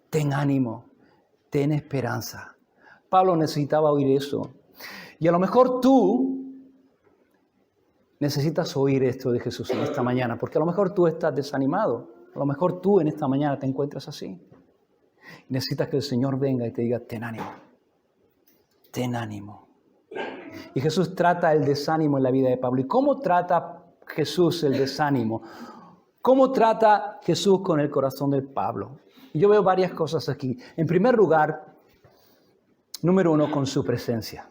Ten ánimo, ten esperanza. Pablo necesitaba oír eso. Y a lo mejor tú necesitas oír esto de Jesús en esta mañana, porque a lo mejor tú estás desanimado, a lo mejor tú en esta mañana te encuentras así. Necesitas que el Señor venga y te diga, ten ánimo, ten ánimo. Y Jesús trata el desánimo en la vida de Pablo. ¿Y cómo trata Jesús el desánimo? ¿Cómo trata Jesús con el corazón de Pablo? Y yo veo varias cosas aquí. En primer lugar, número uno, con su presencia.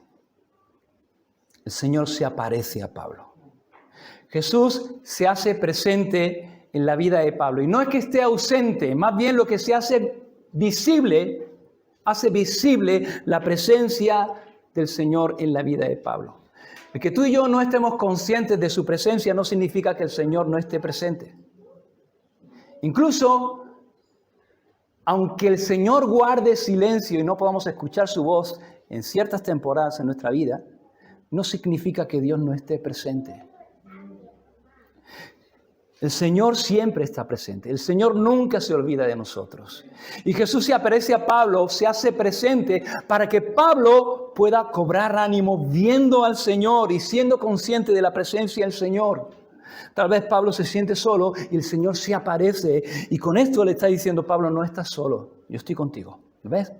El Señor se aparece a Pablo. Jesús se hace presente en la vida de Pablo. Y no es que esté ausente, más bien lo que se hace visible la presencia del Señor en la vida de Pablo. El que tú y yo no estemos conscientes de su presencia no significa que el Señor no esté presente. Incluso, aunque el Señor guarde silencio y no podamos escuchar su voz en ciertas temporadas en nuestra vida, no significa que Dios no esté presente. El Señor siempre está presente. El Señor nunca se olvida de nosotros. Y Jesús se aparece a Pablo, se hace presente para que Pablo pueda cobrar ánimo viendo al Señor y siendo consciente de la presencia del Señor. Tal vez Pablo se siente solo y el Señor se aparece. Y con esto le está diciendo, Pablo, no estás solo. Yo estoy contigo. ¿Ves?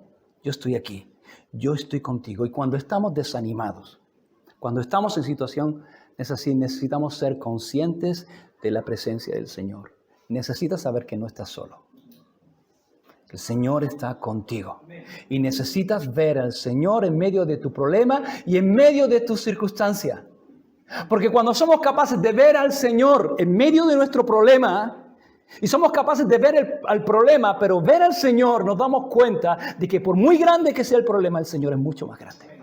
Yo estoy aquí. Yo estoy contigo. Y cuando estamos desanimados, cuando estamos en situación así, necesitamos ser conscientes de la presencia del Señor. Necesitas saber que no estás solo. El Señor está contigo. Y necesitas ver al Señor en medio de tu problema y en medio de tu circunstancia. Porque cuando somos capaces de ver al Señor en medio de nuestro problema, y somos capaces de ver al problema, pero ver al Señor, nos damos cuenta de que por muy grande que sea el problema, el Señor es mucho más grande.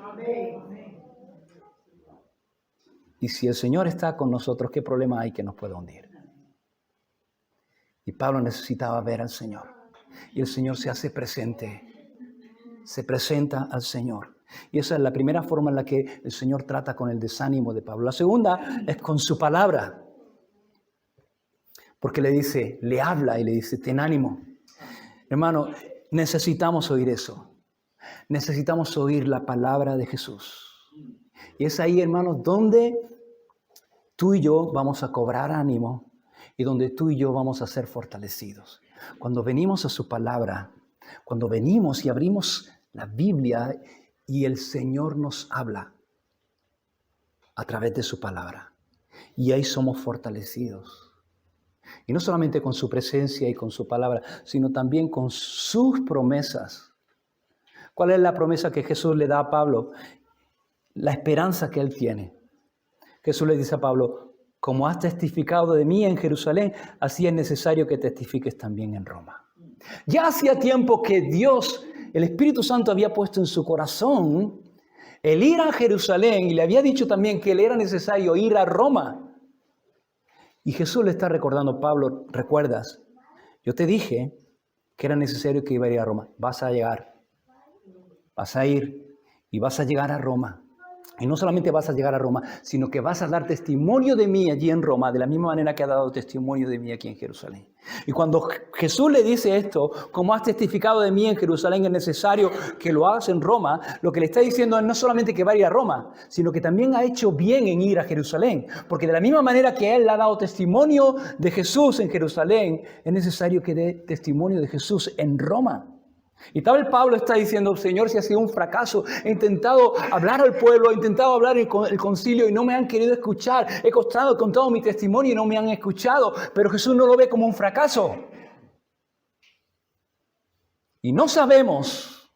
Y si el Señor está con nosotros, ¿qué problema hay que nos pueda hundir? Y Pablo necesitaba ver al Señor. Y el Señor se hace presente. Se presenta al Señor. Y esa es la primera forma en la que el Señor trata con el desánimo de Pablo. La segunda es con su palabra. Porque le habla y le dice, ten ánimo. Hermano, necesitamos oír eso. Necesitamos oír la palabra de Jesús. Y es ahí, hermanos, donde tú y yo vamos a cobrar ánimo y donde tú y yo vamos a ser fortalecidos. Cuando venimos a su palabra, cuando venimos y abrimos la Biblia y el Señor nos habla a través de su palabra. Y ahí somos fortalecidos. Y no solamente con su presencia y con su palabra, sino también con sus promesas. ¿Cuál es la promesa que Jesús le da a Pablo? La esperanza que él tiene. Jesús le dice a Pablo, como has testificado de mí en Jerusalén, así es necesario que testifiques también en Roma. Ya hacía tiempo que Dios, el Espíritu Santo, había puesto en su corazón el ir a Jerusalén, y le había dicho también que le era necesario ir a Roma. Y Jesús le está recordando, Pablo, ¿recuerdas? Yo te dije que era necesario que iba a ir a Roma. Vas a llegar, vas a ir y vas a llegar a Roma. Y no solamente vas a llegar a Roma, sino que vas a dar testimonio de mí allí en Roma, de la misma manera que ha dado testimonio de mí aquí en Jerusalén. Y cuando Jesús le dice esto, como has testificado de mí en Jerusalén, es necesario que lo hagas en Roma, lo que le está diciendo es no solamente que va a ir a Roma, sino que también ha hecho bien en ir a Jerusalén. Porque de la misma manera que él ha dado testimonio de Jesús en Jerusalén, es necesario que dé testimonio de Jesús en Roma. Y tal vez Pablo está diciendo, Señor, si ha sido un fracaso, he intentado hablar al pueblo, he intentado hablar en el concilio y no me han querido escuchar, he contado mi testimonio y no me han escuchado, pero Jesús no lo ve como un fracaso. Y no sabemos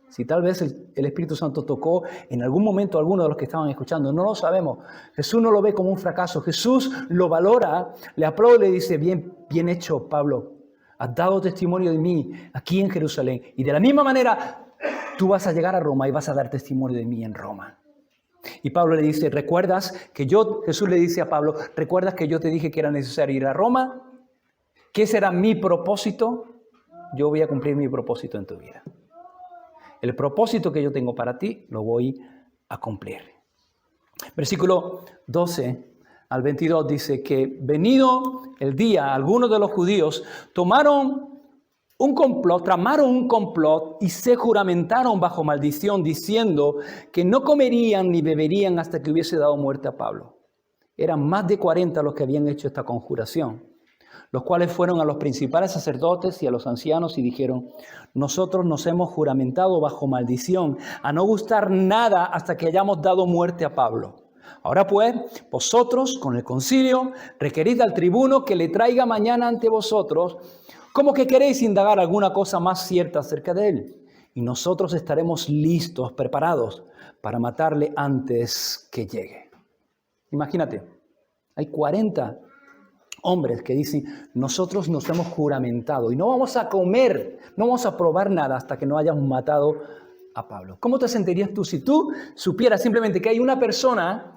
si tal vez el Espíritu Santo tocó en algún momento a alguno de los que estaban escuchando, no lo sabemos. Jesús no lo ve como un fracaso, Jesús lo valora, le aplaude y le dice, bien hecho, Pablo. Has dado testimonio de mí aquí en Jerusalén. Y de la misma manera, tú vas a llegar a Roma y vas a dar testimonio de mí en Roma. Y Pablo le dice, Jesús le dice a Pablo, ¿recuerdas que yo te dije que era necesario ir a Roma? ¿Qué será mi propósito? Yo voy a cumplir mi propósito en tu vida. El propósito que yo tengo para ti, lo voy a cumplir. Versículo 12 al 22 dice que venido el día, algunos de los judíos tramaron un complot y se juramentaron bajo maldición diciendo que no comerían ni beberían hasta que hubiese dado muerte a Pablo. Eran más de 40 los que habían hecho esta conjuración, los cuales fueron a los principales sacerdotes y a los ancianos y dijeron, nosotros nos hemos juramentado bajo maldición a no gustar nada hasta que hayamos dado muerte a Pablo. Ahora pues, vosotros con el concilio requerid al tribuno que le traiga mañana ante vosotros, como que queréis indagar alguna cosa más cierta acerca de él. Y nosotros estaremos listos, preparados para matarle antes que llegue. Imagínate, hay 40 hombres que dicen, nosotros nos hemos juramentado y no vamos a comer, no vamos a probar nada hasta que no hayamos matado a Pablo. ¿Cómo te sentirías tú si tú supieras simplemente que hay una persona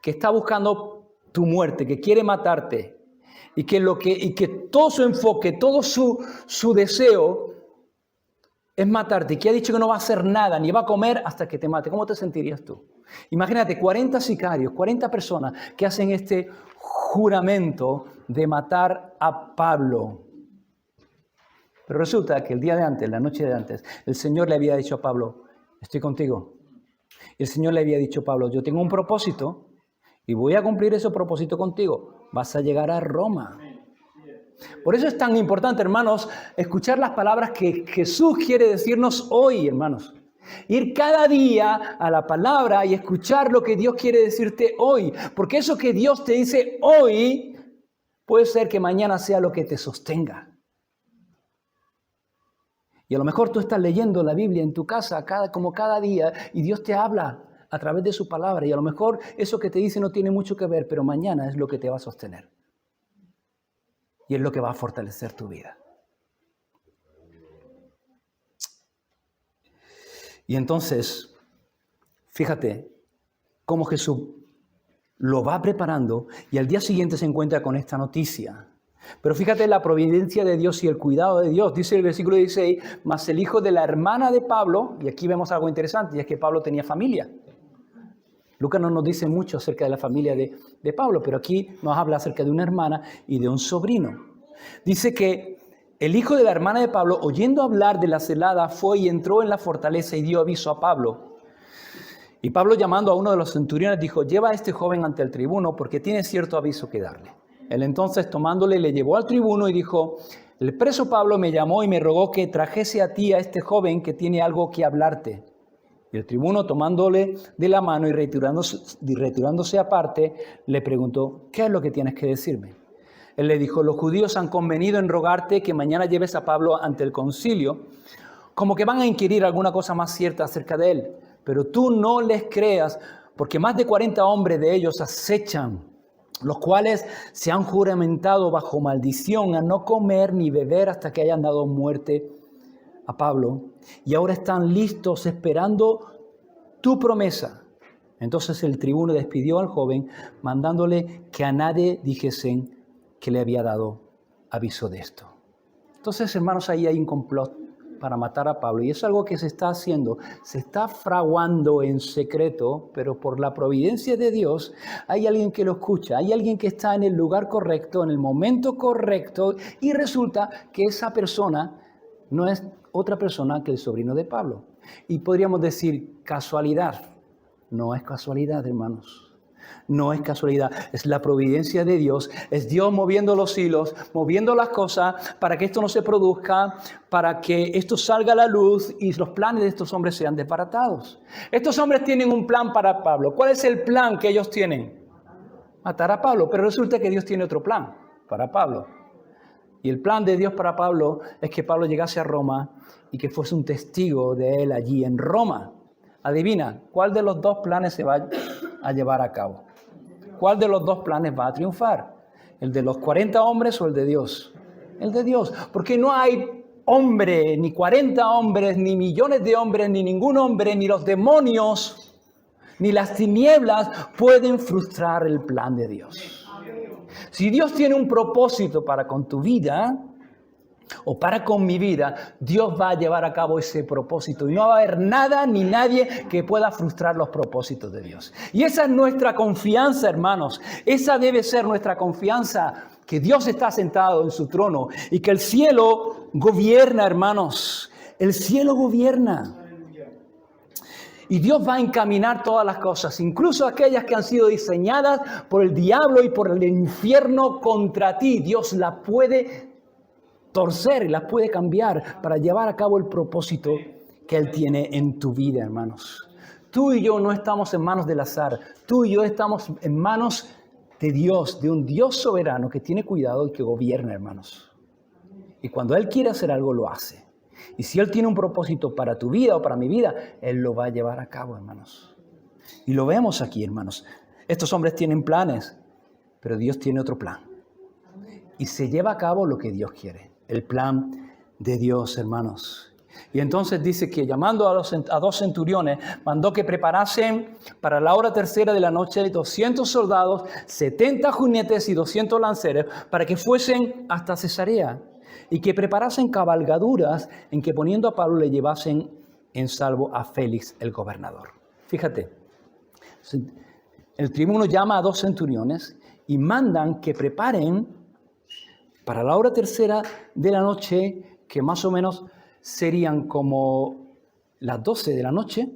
que está buscando tu muerte, que quiere matarte y que todo su enfoque, todo su deseo es matarte y que ha dicho que no va a hacer nada ni va a comer hasta que te mate? ¿Cómo te sentirías tú? Imagínate 40 sicarios, 40 personas que hacen este juramento de matar a Pablo. Pero resulta que el día de antes, la noche de antes, el Señor le había dicho a Pablo, estoy contigo. Y el Señor le había dicho a Pablo, yo tengo un propósito y voy a cumplir ese propósito contigo. Vas a llegar a Roma. Por eso es tan importante, hermanos, escuchar las palabras que Jesús quiere decirnos hoy, hermanos. Ir cada día a la palabra y escuchar lo que Dios quiere decirte hoy. Porque eso que Dios te dice hoy puede ser que mañana sea lo que te sostenga. Y a lo mejor tú estás leyendo la Biblia en tu casa como cada día y Dios te habla a través de su palabra. Y a lo mejor eso que te dice no tiene mucho que ver, pero mañana es lo que te va a sostener. Y es lo que va a fortalecer tu vida. Y entonces, fíjate cómo Jesús lo va preparando y al día siguiente se encuentra con esta noticia. Pero fíjate la providencia de Dios y el cuidado de Dios. Dice el versículo 16, mas el hijo de la hermana de Pablo, y aquí vemos algo interesante, y es que Pablo tenía familia. Lucas no nos dice mucho acerca de la familia de Pablo, pero aquí nos habla acerca de una hermana y de un sobrino. Dice que el hijo de la hermana de Pablo, oyendo hablar de la celada, fue y entró en la fortaleza y dio aviso a Pablo. Y Pablo, llamando a uno de los centuriones, dijo, lleva a este joven ante el tribuno porque tiene cierto aviso que darle. Él entonces, tomándole, le llevó al tribuno y dijo, el preso Pablo me llamó y me rogó que trajese a ti a este joven que tiene algo que hablarte. Y el tribuno, tomándole de la mano y retirándose aparte, le preguntó, ¿qué es lo que tienes que decirme? Él le dijo, los judíos han convenido en rogarte que mañana lleves a Pablo ante el concilio, como que van a inquirir alguna cosa más cierta acerca de él. Pero tú no les creas, porque más de 40 hombres de ellos acechan, los cuales se han juramentado bajo maldición a no comer ni beber hasta que hayan dado muerte a Pablo. Y ahora están listos esperando tu promesa. Entonces el tribuno despidió al joven, mandándole que a nadie dijesen que le había dado aviso de esto. Entonces, hermanos, ahí hay un complot para matar a Pablo. Y es algo que se está haciendo, se está fraguando en secreto, pero por la providencia de Dios hay alguien que lo escucha, hay alguien que está en el lugar correcto, en el momento correcto, y resulta que esa persona no es otra persona que el sobrino de Pablo. Y podríamos decir casualidad. No es casualidad, hermanos. No es casualidad, es la providencia de Dios, es Dios moviendo los hilos, moviendo las cosas para que esto no se produzca, para que esto salga a la luz y los planes de estos hombres sean desbaratados. Estos hombres tienen un plan para Pablo. ¿Cuál es el plan que ellos tienen? Matar a Pablo, pero resulta que Dios tiene otro plan para Pablo. Y el plan de Dios para Pablo es que Pablo llegase a Roma y que fuese un testigo de él allí en Roma. Adivina, ¿cuál de los dos planes se va a llevar a cabo? ¿Cuál de los dos planes va a triunfar? ¿El de los 40 hombres o el de Dios? El de Dios. Porque no hay hombre, ni 40 hombres, ni millones de hombres, ni ningún hombre, ni los demonios, ni las tinieblas pueden frustrar el plan de Dios. Si Dios tiene un propósito para con tu vida, o para con mi vida, Dios va a llevar a cabo ese propósito. Y no va a haber nada ni nadie que pueda frustrar los propósitos de Dios. Y esa es nuestra confianza, hermanos. Esa debe ser nuestra confianza, que Dios está sentado en su trono y que el cielo gobierna, hermanos. El cielo gobierna. Y Dios va a encaminar todas las cosas, incluso aquellas que han sido diseñadas por el diablo y por el infierno contra ti. Dios las puede torcer y las puede cambiar para llevar a cabo el propósito que Él tiene en tu vida, hermanos. Tú y yo no estamos en manos del azar. Tú y yo estamos en manos de Dios, de un Dios soberano que tiene cuidado y que gobierna, hermanos. Y cuando Él quiere hacer algo, lo hace. Y si Él tiene un propósito para tu vida o para mi vida, Él lo va a llevar a cabo, hermanos. Y lo vemos aquí, hermanos. Estos hombres tienen planes, pero Dios tiene otro plan. Y se lleva a cabo lo que Dios quiere. El plan de Dios, hermanos. Y entonces dice que llamando a dos centuriones, mandó que preparasen para la hora tercera de la noche 200 soldados, 70 jinetes y 200 lanceros, para que fuesen hasta Cesarea, y que preparasen cabalgaduras en que poniendo a Pablo le llevasen en salvo a Félix el gobernador. Fíjate, el tribuno llama a dos centuriones y mandan que preparen para la hora tercera de la noche, que más o menos serían como las 12 de la noche.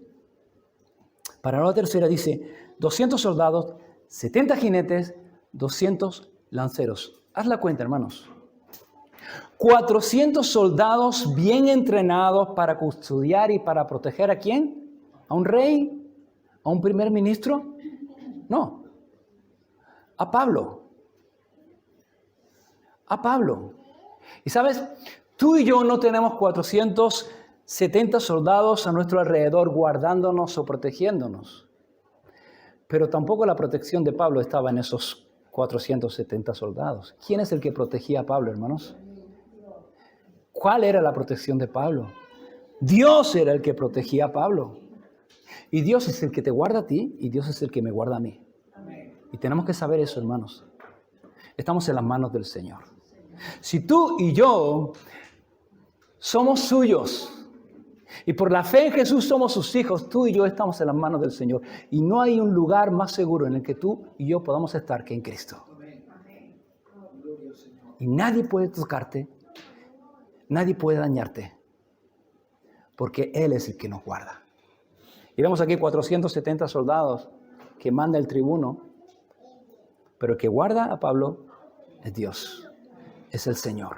Para la hora tercera dice 200 soldados, 70 jinetes, 200 lanceros. Haz la cuenta, hermanos. 400 soldados bien entrenados para custodiar y para proteger ¿a quién? ¿A un rey? ¿A un primer ministro? No. A Pablo. A Pablo. Y sabes, tú y yo no tenemos 470 soldados a nuestro alrededor guardándonos o protegiéndonos. Pero tampoco la protección de Pablo estaba en esos 470 soldados. ¿Quién es el que protegía a Pablo, hermanos? ¿Cuál era la protección de Pablo? Dios era el que protegía a Pablo. Y Dios es el que te guarda a ti y Dios es el que me guarda a mí. Y tenemos que saber eso, hermanos. Estamos en las manos del Señor. Si tú y yo somos suyos y por la fe en Jesús somos sus hijos, tú y yo estamos en las manos del Señor. Y no hay un lugar más seguro en el que tú y yo podamos estar que en Cristo. Y nadie puede tocarte, nadie puede dañarte, porque Él es el que nos guarda. Y vemos aquí 470 soldados que manda el tribuno, pero el que guarda a Pablo es Dios. Es el Señor.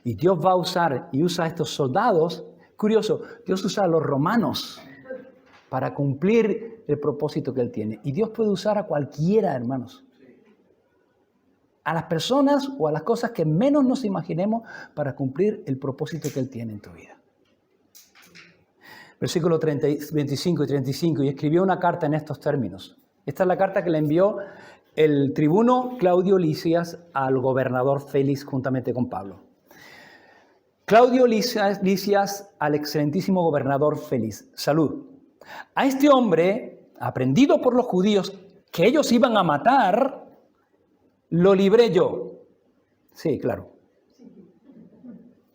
Y Dios va a usar y usa a estos soldados. Curioso, Dios usa a los romanos para cumplir el propósito que Él tiene. Y Dios puede usar a cualquiera, hermanos. A las personas o a las cosas que menos nos imaginemos para cumplir el propósito que Él tiene en tu vida. Versículo 25 y 35. Y escribió una carta en estos términos. Esta es la carta que le envió el tribuno Claudio Lisias al gobernador Félix juntamente con Pablo. Claudio Lisias al excelentísimo gobernador Félix. Salud. A este hombre, aprendido por los judíos que ellos iban a matar, lo libré yo. Sí, claro.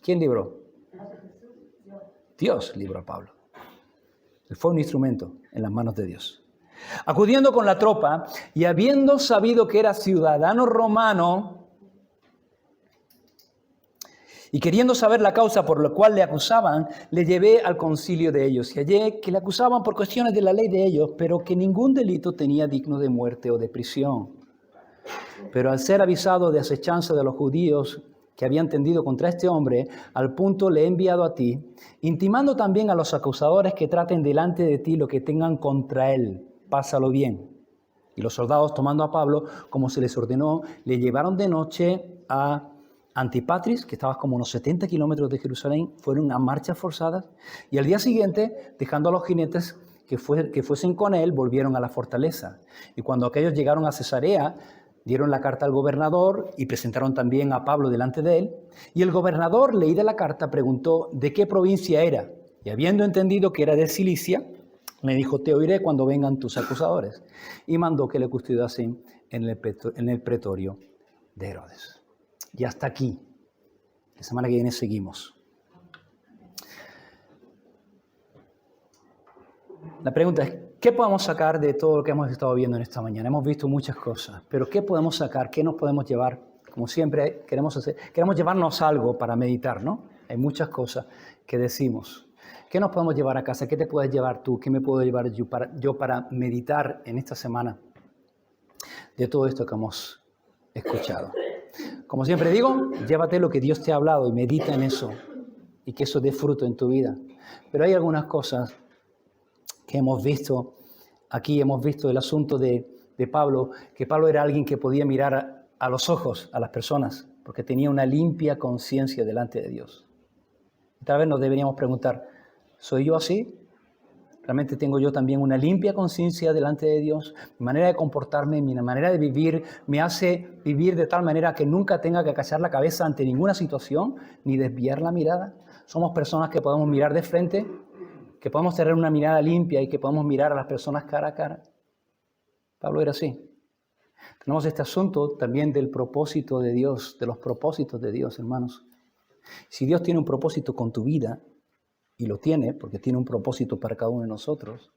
¿Quién libró? Dios libró a Pablo. Él fue un instrumento en las manos de Dios. Acudiendo con la tropa y habiendo sabido que era ciudadano romano y queriendo saber la causa por la cual le acusaban, le llevé al concilio de ellos y hallé que le acusaban por cuestiones de la ley de ellos, pero que ningún delito tenía digno de muerte o de prisión. Pero al ser avisado de acechanza de los judíos que habían tendido contra este hombre, al punto le he enviado a ti, intimando también a los acusadores que traten delante de ti lo que tengan contra él. Pásalo bien. Y los soldados, tomando a Pablo, como se les ordenó, le llevaron de noche a Antipatris, que estaba como unos 70 kilómetros de Jerusalén, fueron a marchas forzadas, y al día siguiente, dejando a los jinetes que fuesen con él, volvieron a la fortaleza. Y cuando aquellos llegaron a Cesarea, dieron la carta al gobernador y presentaron también a Pablo delante de él. Y el gobernador, leída la carta, preguntó de qué provincia era. Y habiendo entendido que era de Cilicia, me dijo, te oiré cuando vengan tus acusadores. Y mandó que le custodiasen en el pretorio de Herodes. Y hasta aquí. La semana que viene seguimos. La pregunta es, ¿qué podemos sacar de todo lo que hemos estado viendo en esta mañana? Hemos visto muchas cosas, pero ¿qué podemos sacar? ¿Qué nos podemos llevar? Como siempre queremos hacer, queremos llevarnos algo para meditar, ¿no? Hay muchas cosas que decimos. ¿Qué nos podemos llevar a casa? ¿Qué te puedes llevar tú? ¿Qué me puedo llevar yo para meditar en esta semana de todo esto que hemos escuchado? Como siempre digo, llévate lo que Dios te ha hablado y medita en eso y que eso dé fruto en tu vida. Pero hay algunas cosas que hemos visto aquí, hemos visto el asunto de Pablo, que Pablo era alguien que podía mirar a los ojos a las personas, porque tenía una limpia conciencia delante de Dios. Tal vez nos deberíamos preguntar, ¿soy yo así? ¿Realmente tengo yo también una limpia conciencia delante de Dios? Mi manera de comportarme, mi manera de vivir, me hace vivir de tal manera que nunca tenga que agachar la cabeza ante ninguna situación, ni desviar la mirada. Somos personas que podemos mirar de frente, que podemos tener una mirada limpia y que podemos mirar a las personas cara a cara. Pablo era así. Tenemos este asunto también del propósito de Dios, de los propósitos de Dios, hermanos. Si Dios tiene un propósito con tu vida, y lo tiene, porque tiene un propósito para cada uno de nosotros,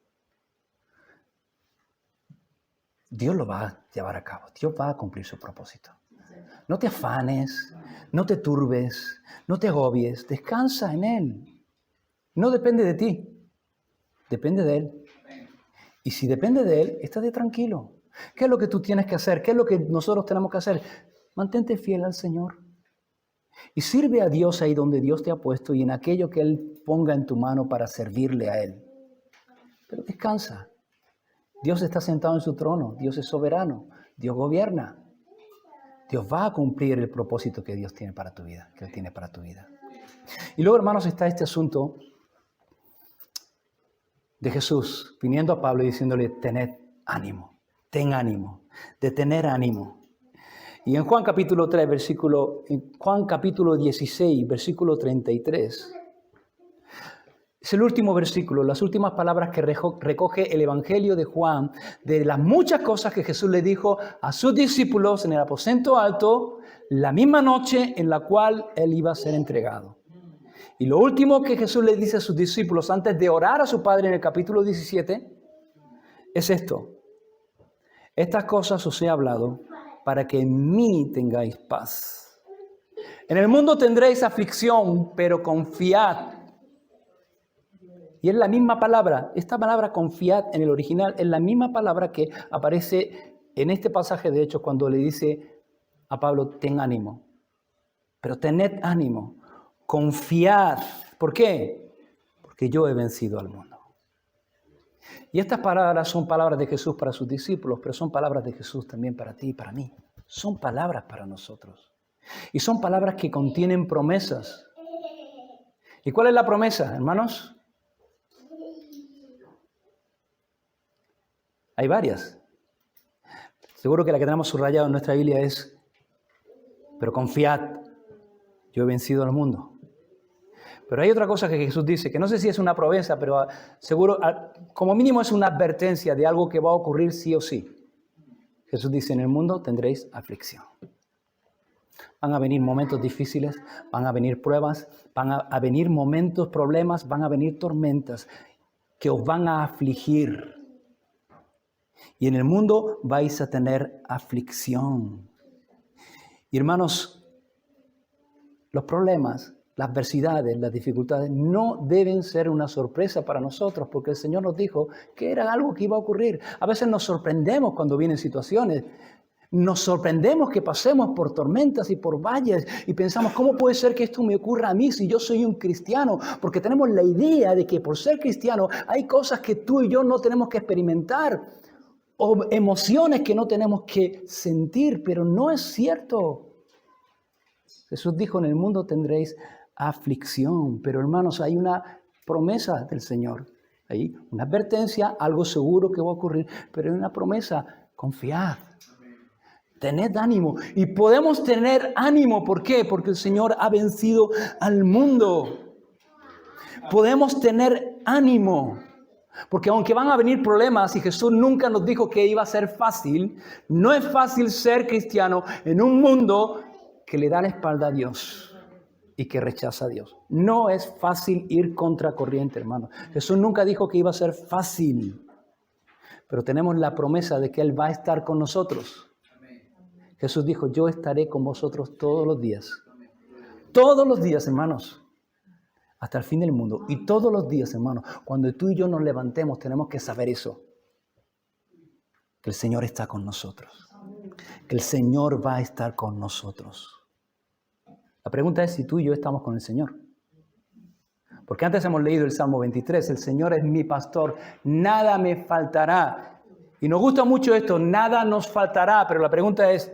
Dios lo va a llevar a cabo. Dios va a cumplir su propósito. No te afanes, no te turbes, no te agobies, descansa en Él. No depende de ti, depende de Él. Y si depende de Él, estate tranquilo. ¿Qué es lo que tú tienes que hacer? ¿Qué es lo que nosotros tenemos que hacer? Mantente fiel al Señor. Y sirve a Dios ahí donde Dios te ha puesto y en aquello que Él ponga en tu mano para servirle a Él. Pero descansa. Dios está sentado en su trono. Dios es soberano. Dios gobierna. Dios va a cumplir el propósito que Dios tiene para tu vida, que Él tiene para tu vida. Y luego, hermanos, está este asunto de Jesús viniendo a Pablo y diciéndole, tened ánimo, ten ánimo, de tener ánimo. Y en Juan capítulo 16, versículo 33, es el último versículo, las últimas palabras que recoge el Evangelio de Juan, de las muchas cosas que Jesús le dijo a sus discípulos en el aposento alto, la misma noche en la cual Él iba a ser entregado. Y lo último que Jesús le dice a sus discípulos antes de orar a su Padre en el capítulo 17, es esto. Estas cosas os he hablado para que en mí tengáis paz. En el mundo tendréis aflicción, pero confiad. Y es la misma palabra, esta palabra confiad en el original es la misma palabra que aparece en este pasaje de Hechos cuando le dice a Pablo, ten ánimo. Pero tened ánimo, confiad. ¿Por qué? Porque yo he vencido al mundo. Y estas palabras son palabras de Jesús para sus discípulos, pero son palabras de Jesús también para ti y para mí. Son palabras para nosotros. Y son palabras que contienen promesas. ¿Y cuál es la promesa, hermanos? Hay varias. Seguro que la que tenemos subrayado en nuestra Biblia es, pero confiad, yo he vencido al mundo. Pero hay otra cosa que Jesús dice, que no sé si es una promesa, pero seguro, como mínimo es una advertencia de algo que va a ocurrir sí o sí. Jesús dice, en el mundo tendréis aflicción. Van a venir momentos difíciles, van a venir pruebas, van a venir momentos, problemas, van a venir tormentas que os van a afligir. Y en el mundo vais a tener aflicción. Y hermanos, los problemas, las adversidades, las dificultades no deben ser una sorpresa para nosotros, porque el Señor nos dijo que era algo que iba a ocurrir. A veces nos sorprendemos cuando vienen situaciones. Nos sorprendemos que pasemos por tormentas y por valles y pensamos, ¿cómo puede ser que esto me ocurra a mí si yo soy un cristiano? Porque tenemos la idea de que por ser cristiano hay cosas que tú y yo no tenemos que experimentar o emociones que no tenemos que sentir, pero no es cierto. Jesús dijo, en el mundo tendréis aflicción, pero hermanos, hay una promesa del Señor. Hay una advertencia, algo seguro que va a ocurrir, pero hay una promesa, confiad. Tened ánimo. Y podemos tener ánimo, ¿por qué? Porque el Señor ha vencido al mundo. Podemos tener ánimo. Porque aunque van a venir problemas y Jesús nunca nos dijo que iba a ser fácil, no es fácil ser cristiano en un mundo que le da la espalda a Dios y que rechaza a Dios. No es fácil ir contra corriente, hermano. Jesús nunca dijo que iba a ser fácil, pero tenemos la promesa de que Él va a estar con nosotros. Jesús dijo, yo estaré con vosotros todos los días. Todos los días, hermanos, hasta el fin del mundo. Y todos los días, hermanos, cuando tú y yo nos levantemos, tenemos que saber eso. Que el Señor está con nosotros. Que el Señor va a estar con nosotros. La pregunta es si tú y yo estamos con el Señor. Porque antes hemos leído el Salmo 23, el Señor es mi pastor, nada me faltará. Y nos gusta mucho esto, nada nos faltará, pero la pregunta es,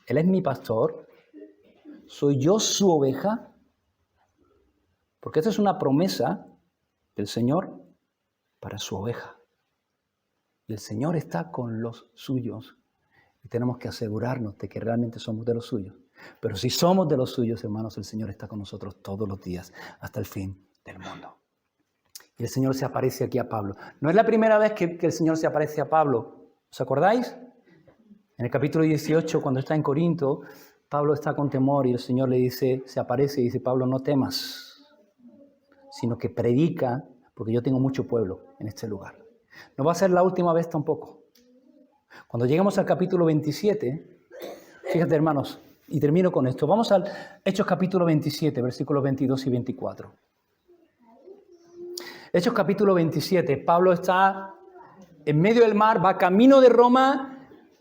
¿Él es mi pastor? ¿Soy yo su oveja? Porque esta es una promesa del Señor para su oveja. Y el Señor está con los suyos. Y tenemos que asegurarnos de que realmente somos de los suyos. Pero si somos de los suyos, hermanos, el Señor está con nosotros todos los días hasta el fin del mundo. Y el Señor se aparece aquí a Pablo. No es la primera vez que el Señor se aparece a Pablo. ¿Os acordáis? En el capítulo 18, cuando está en Corinto, Pablo está con temor y el Señor le dice, se aparece y dice, Pablo, no temas, sino que predica, porque yo tengo mucho pueblo en este lugar. No va a ser la última vez tampoco. Cuando lleguemos al capítulo 27, fíjate, hermanos, y termino con esto. Vamos al Hechos capítulo 27, versículos 22 y 24. Hechos capítulo 27, Pablo está en medio del mar, va camino de Roma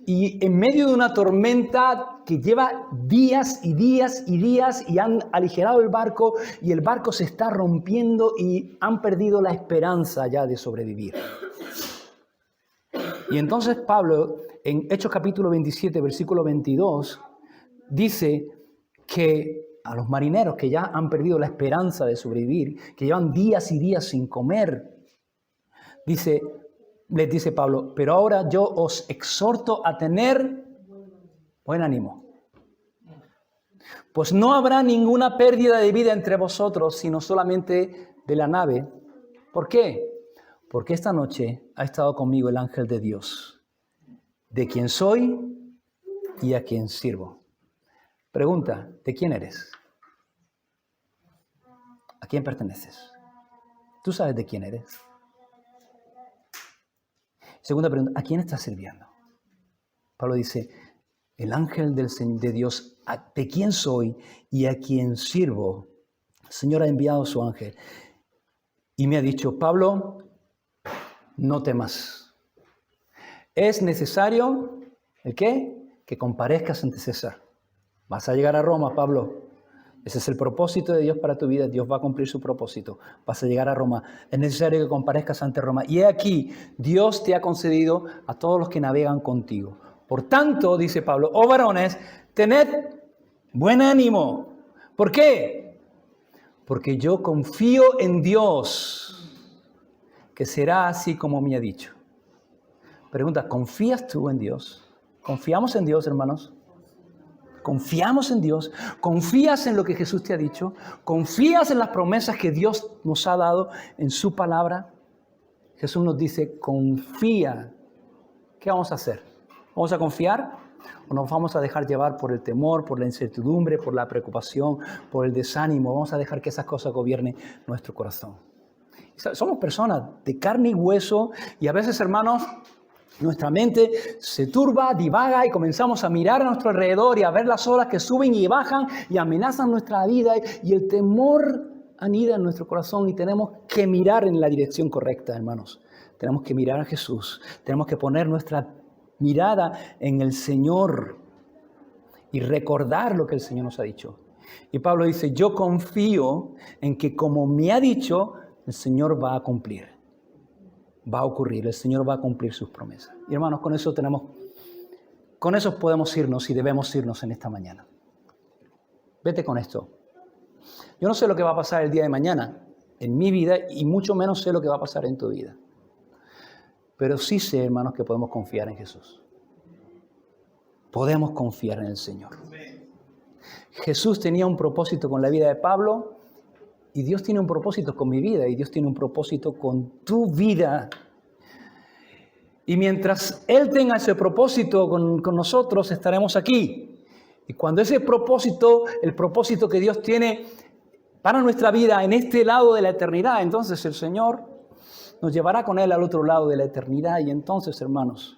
y en medio de una tormenta que lleva días y días y días y han aligerado el barco y el barco se está rompiendo y han perdido la esperanza ya de sobrevivir. Y entonces Pablo, en Hechos capítulo 27, versículo 22, dice que a los marineros que ya han perdido la esperanza de sobrevivir, que llevan días y días sin comer, les dice Pablo, pero ahora yo os exhorto a tener buen ánimo. Pues no habrá ninguna pérdida de vida entre vosotros, sino solamente de la nave. ¿Por qué? Porque esta noche ha estado conmigo el ángel de Dios, de quien soy y a quien sirvo. Pregunta, ¿de quién eres? ¿A quién perteneces? ¿Tú sabes de quién eres? Segunda pregunta, ¿a quién estás sirviendo? Pablo dice, el ángel de Dios, de quién soy y a quién sirvo. El Señor ha enviado a su ángel y me ha dicho, Pablo, no temas. Es necesario, ¿el qué? Que comparezcas ante César. Vas a llegar a Roma, Pablo. Ese es el propósito de Dios para tu vida. Dios va a cumplir su propósito. Vas a llegar a Roma. Es necesario que comparezcas ante Roma. Y he aquí, Dios te ha concedido a todos los que navegan contigo. Por tanto, dice Pablo, oh varones, tened buen ánimo. ¿Por qué? Porque yo confío en Dios, que será así como me ha dicho. Pregunta, ¿confías tú en Dios? ¿Confiamos en Dios, hermanos? confiamos en Dios, confías en lo que Jesús te ha dicho, confías en las promesas que Dios nos ha dado en su palabra. Jesús nos dice, confía. ¿Qué vamos a hacer? ¿Vamos a confiar o nos vamos a dejar llevar por el temor, por la incertidumbre, por la preocupación, por el desánimo? Vamos a dejar que esas cosas gobiernen nuestro corazón. Somos personas de carne y hueso y a veces, hermanos, nuestra mente se turba, divaga y comenzamos a mirar a nuestro alrededor y a ver las olas que suben y bajan y amenazan nuestra vida y el temor anida en nuestro corazón y tenemos que mirar en la dirección correcta, hermanos. Tenemos que mirar a Jesús, tenemos que poner nuestra mirada en el Señor y recordar lo que el Señor nos ha dicho. Y Pablo dice, yo confío en que como me ha dicho, el Señor va a cumplir. Va a ocurrir, el Señor va a cumplir sus promesas. Y hermanos, con eso podemos irnos y debemos irnos en esta mañana. Vete con esto. Yo no sé lo que va a pasar el día de mañana en mi vida y mucho menos sé lo que va a pasar en tu vida. Pero sí sé, hermanos, que podemos confiar en Jesús. Podemos confiar en el Señor. Jesús tenía un propósito con la vida de Pablo y Dios tiene un propósito con mi vida y Dios tiene un propósito con tu vida. Y mientras Él tenga ese propósito con nosotros, estaremos aquí. Y cuando ese propósito, el propósito que Dios tiene para nuestra vida en este lado de la eternidad, entonces el Señor nos llevará con Él al otro lado de la eternidad. Y entonces, hermanos,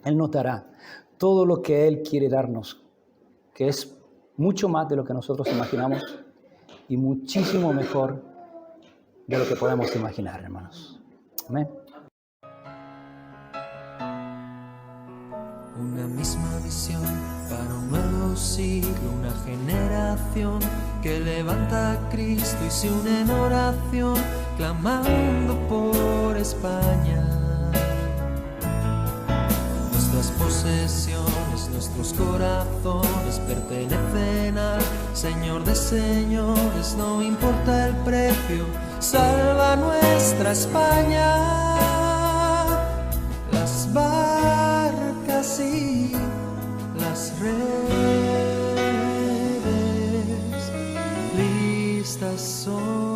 Él nos dará todo lo que Él quiere darnos, que es mucho más de lo que nosotros imaginamos y muchísimo mejor de lo que podemos imaginar, hermanos. Amén. Una misma visión para un nuevo siglo, una generación que levanta a Cristo y se une en oración, clamando por España. Nuestras posesiones, nuestros corazones pertenecen al Señor de señores, no importa el precio, salva nuestra España. Las barcas y las redes listas son.